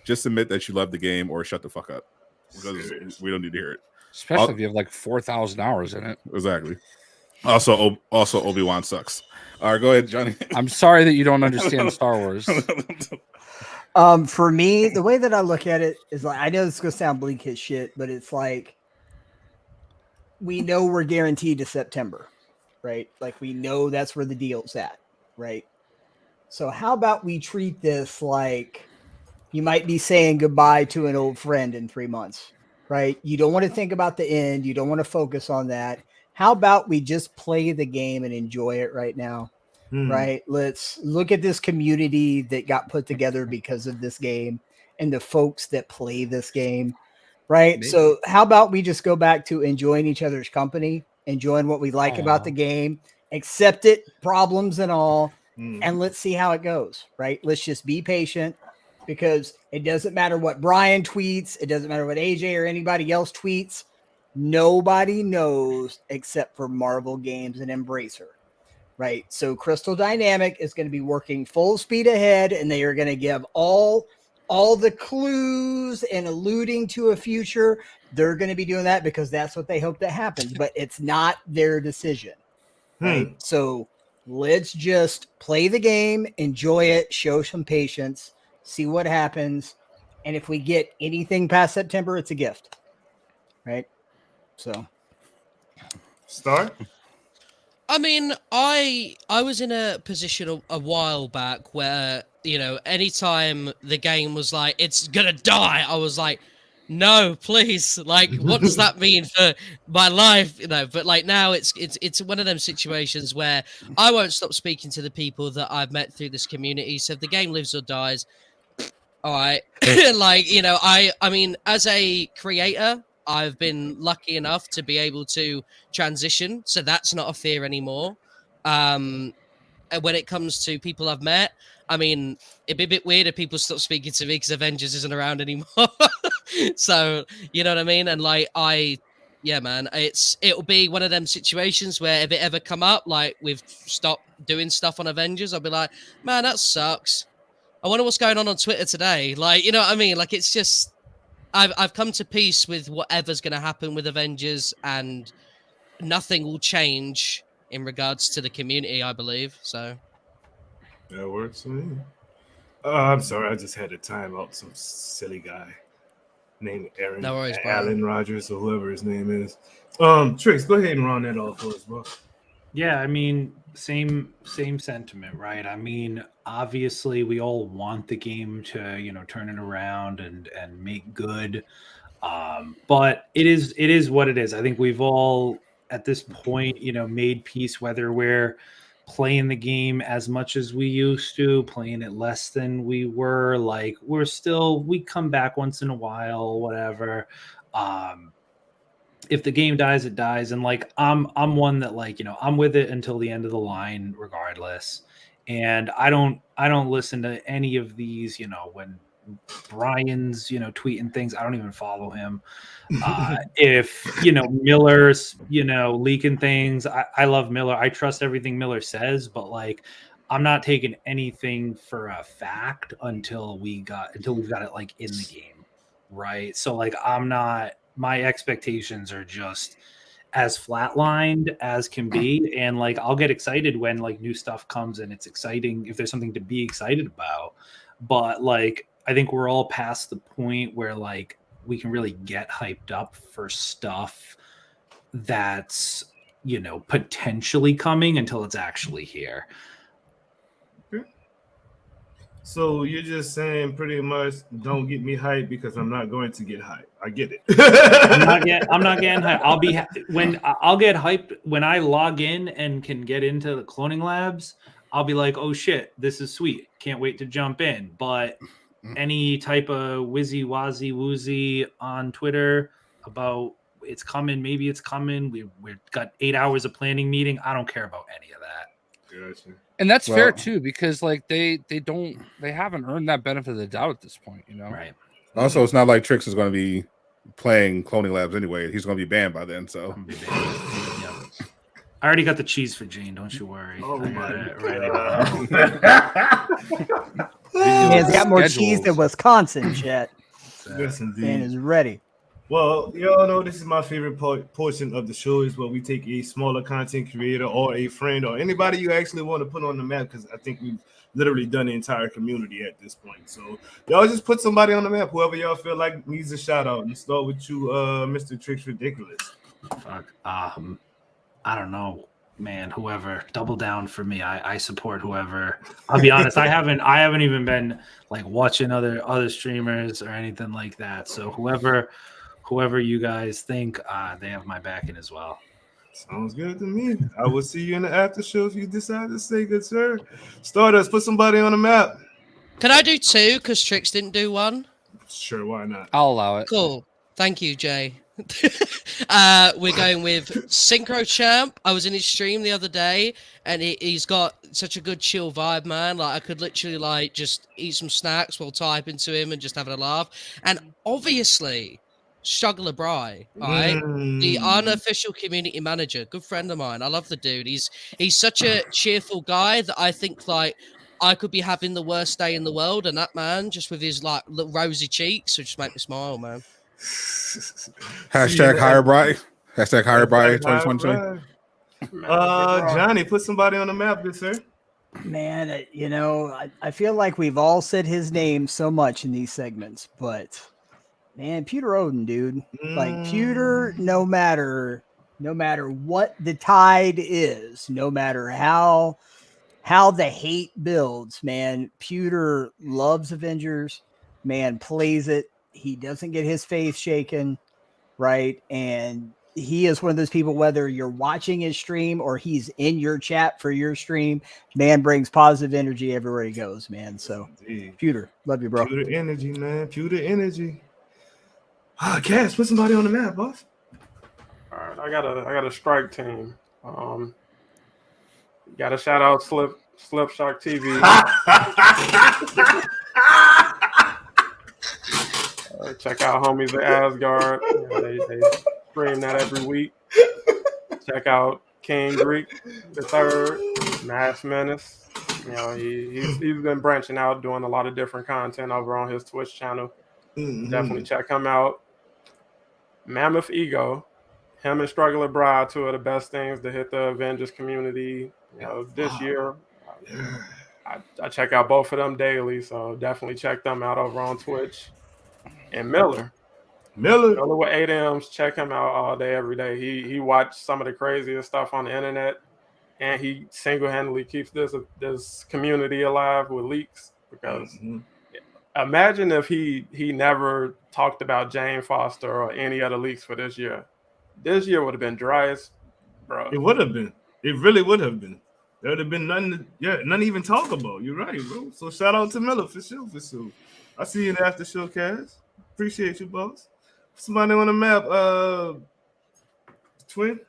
just admit that you love the game or shut the fuck up, because we don't need to hear it. Especially if you have 4,000 hours in it. Exactly. Also Obi-Wan sucks. All right, go ahead, Johnny. I'm sorry that you don't understand Star Wars. For me, the way that I look at it is I know this is gonna sound bleak as shit, but it's we know we're guaranteed to September, right? We know that's where the deal's at, right? So how about we treat this like you might be saying goodbye to an old friend in 3 months, right? You don't want to think about the end. You don't want to focus on that. How about we just play the game and enjoy it right now, right? Let's look at this community that got put together because of this game and the folks that play this game, right? Maybe. So how about we just go back to enjoying each other's company, enjoying what we like about the game, accept it, problems and all, and let's see how it goes, right? Let's just be patient, because it doesn't matter what Brian tweets. It doesn't matter what AJ or anybody else tweets. Nobody knows except for Marvel Games and Embracer, right? So Crystal Dynamic is going to be working full speed ahead, and they are going to give all the clues and alluding to a future. They're going to be doing that because that's what they hope that happens, but it's not their decision, right? So let's just play the game, enjoy it, show some patience, see what happens. And if we get anything past September, it's a gift, right? So, Start. I mean, I was in a position a while back where, you know, anytime the game was like, it's gonna die, I was like, no, please. Like, what does that mean for my life? You know, but like now it's one of them situations where I won't stop speaking to the people that I've met through this community. So if the game lives or dies, all right. Like, you know, I mean, as a creator, I've been lucky enough to be able to transition, so that's not a fear anymore. And when it comes to people I've met, I mean, it'd be a bit weird if people stop speaking to me because Avengers isn't around anymore. So, you know what I mean? And like, yeah, man, it'll be one of them situations where if it ever come up, like we've stopped doing stuff on Avengers, I'll be like, man, that sucks. I wonder what's going on Twitter today. Like, you know what I mean? Like, it's just, I've come to peace with whatever's going to happen with Avengers, and nothing will change in regards to the community, I believe. So that works for me. I'm sorry, I just had to time out some silly guy named Aaron, no worries, bro. Alan Rogers, or whoever his name is. Trix, go ahead and round that off for us, bro. Yeah, I mean, same sentiment, right? I mean, obviously we all want the game to, you know, turn it around and make good. But it is what it is. I think we've all at this point, you know, made peace, whether we're playing the game as much as we used to, playing it less than we were. Like, we come back once in a while, whatever. If the game dies, it dies. And like, I'm one that, like, you know, I'm with it until the end of the line, regardless. And I don't listen to any of these, you know, when Brian's, you know, tweeting things, I don't even follow him. If, you know, Miller's, you know, leaking things, I love Miller. I trust everything Miller says, but like, I'm not taking anything for a fact until we've got it like in the game. Right. So like, my expectations are just as flatlined as can be. And like, I'll get excited when like new stuff comes and it's exciting if there's something to be excited about. But like, I think we're all past the point where like we can really get hyped up for stuff that's, you know, potentially coming until it's actually here. So you're just saying pretty much don't get me hyped because I'm not going to get hyped. I get it. I'm not getting hyped. I'll get hyped when I log in and can get into the cloning labs. I'll be like, oh shit, this is sweet. Can't wait to jump in. But any type of woozy on Twitter about it's coming, maybe it's coming, we've got 8 hours of planning meeting, I don't care about any of that. Gotcha. And that's fair too, because like they haven't earned that benefit of the doubt at this point, you know. Right. Also, it's not like Trix is going to be playing Cloning Labs anyway. He's going to be banned by then. So I already got the cheese for Jane. Don't you worry. Oh my Man's got more cheese than Wisconsin, Chet. Yes, indeed. Man is ready. Well, y'all know this is my favorite portion of the show is where we take a smaller content creator or a friend or anybody you actually want to put on the map, because I think we've literally done the entire community at this point. So y'all just put somebody on the map, whoever y'all feel like needs a shout out. And start with you, Mr. Trix Ridiculous. Fuck. I don't know, man. Whoever, double down for me. I support whoever. I'll be honest. I haven't even been like watching other streamers or anything like that. So whoever you guys think, they have my backing as well. Sounds good to me. I will see you in the after show if you decide to say good, sir. Stardust, put somebody on the map. Can I do two? Because Trix didn't do one. Sure, why not? I'll allow it. Cool. Thank you, Jay. We're going with Synchro Champ. I was in his stream the other day, and he's got such a good chill vibe, man. Like, I could literally like just eat some snacks while typing to him and just having a laugh. And obviously, Struggler Bry, all right, the unofficial community manager, good friend of mine. I love the dude. He's such a cheerful guy that I think like I could be having the worst day in the world, and that man just with his like little rosy cheeks would just make me smile, man. Hashtag hire Bry. Hashtag hire Bry 2022. Johnny, put somebody on the map, good sir. Man, you know, I feel like we've all said his name so much in these segments, but Man, Pewter Odin, dude. Like Pewter, no matter what the tide is, no matter how the hate builds, man, Pewter loves Avengers, man, plays it. He doesn't get his faith shaken, right? And he is one of those people, whether you're watching his stream or he's in your chat for your stream, man, brings positive energy everywhere he goes, man. So, Pewter, love you, bro. Pewter energy, man. Pewter energy. Cass, put somebody on the map, boss. All right, I got a strike team. Got to shout out Slipshock TV. Check out homies at Asgard. They stream that every week. Check out King Greek the Third, Mass Menace. He's been branching out, doing a lot of different content over on his Twitch channel. Definitely check him out. Mammoth Ego. Him and Struggler Bride, two of the best things to hit the Avengers community this year. I check out both of them daily, so definitely check them out over on Twitch. And Miller with 8 M's, check him out all day, every day. He watched some of the craziest stuff on the internet, and he single-handedly keeps this community alive with leaks. Because imagine if he never talked about Jane Foster or any other leaks for this year. This year would have been dry as, bro. It would have been. It really would have been. There would have been nothing to even talk about. You're right, bro. So shout out to Miller for sure. I see you in the after show, Cass. Appreciate you, boss. Somebody on the map, Twin.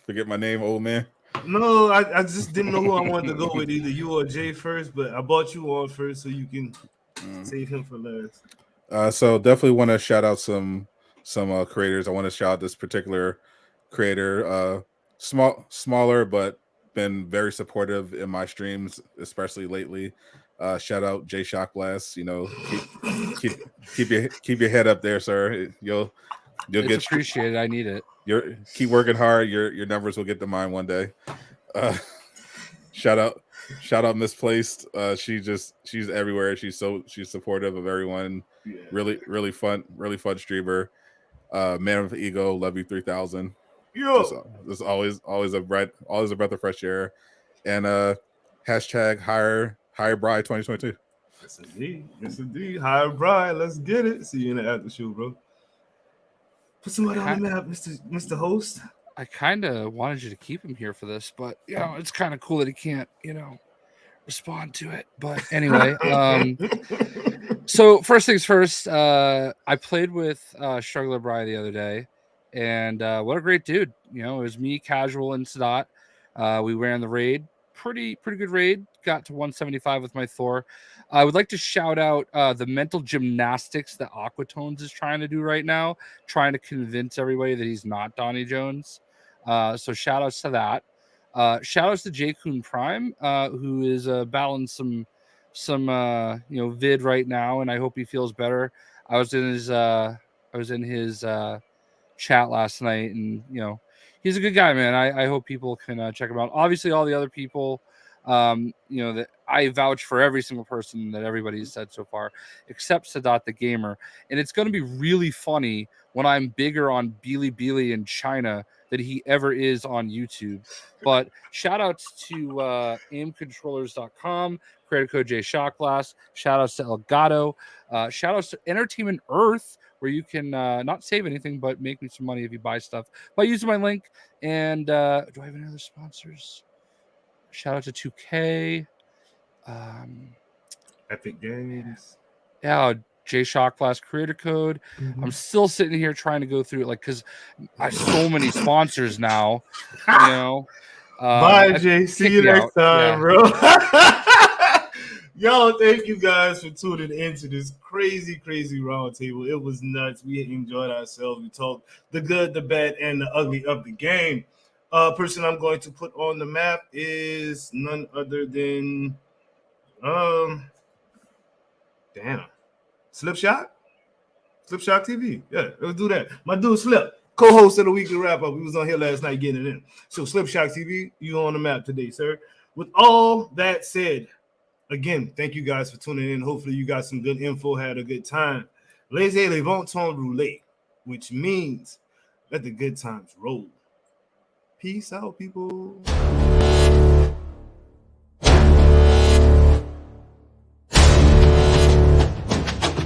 forget my name, old man. No, I just didn't know who I wanted to go with, either you or Jay first, but I brought you on first so you can save him for last. So definitely want to shout out some creators. I want to shout out this particular creator, smaller, but been very supportive in my streams, especially lately. Shout out J Shock Blast. Keep your head up there, sir. You'll get appreciated. I need it. Keep working hard. Your numbers will get to mine one day. Shout out Misplaced. She's everywhere. She's supportive of everyone. Yeah. Really fun streamer. Man with Ego, love you 3000. Just always a breath of fresh air. And hashtag hire Bride 2022. Yes indeed. Hire Bride. Let's get it. See you in the after show, bro. Put somebody on the map, Mr. Host. I kind of wanted you to keep him here for this, but it's kind of cool that he can't, respond to it. But anyway, so first things first, I played with Struggler Bride the other day, and what a great dude. It was me, Casual, and Sadat. We ran the raid. Pretty good raid. Got to 175 with my Thor. I would like to shout out the mental gymnastics that Aquatones is trying to do right now, trying to convince everybody that he's not Donnie Jones. So shout outs to that. Shout outs to J Kun Prime, who is battling some vid right now, and I hope he feels better. I was in his chat last night, and he's a good guy, man. I hope people can check him out. Obviously, all the other people, that I vouch for every single person that everybody's said so far, except Sadat the Gamer. And it's going to be really funny when I'm bigger on Bilibili in China than he ever is on YouTube. But shout outs to aimcontrollers.com, creator code JShockBlast. Shout outs to Elgato. Shout outs to Entertainment Earth, where you can not save anything, but make me some money if you buy stuff by using my link. And do I have any other sponsors? Shout out to 2K. Epic Games. Yeah, J Shock Blast creator code. I'm still sitting here trying to go through it, because I have so many sponsors now. Bye, Jay. See you next time, bro. Yo, thank you guys for tuning into this crazy roundtable. It was nuts. We enjoyed ourselves. We talked the good, the bad, and the ugly of the game. Person I'm going to put on the map is none other than Slipshock TV. Yeah, let's do that. My dude Slip, co-host of the weekly wrap up. We was on here last night getting it in. So Slipshock TV, you on the map today, sir. With all that said, Again, thank you guys for tuning in. Hopefully you got some good info, had a good time. Les vont rouler, which means let the good times roll. Peace out, people.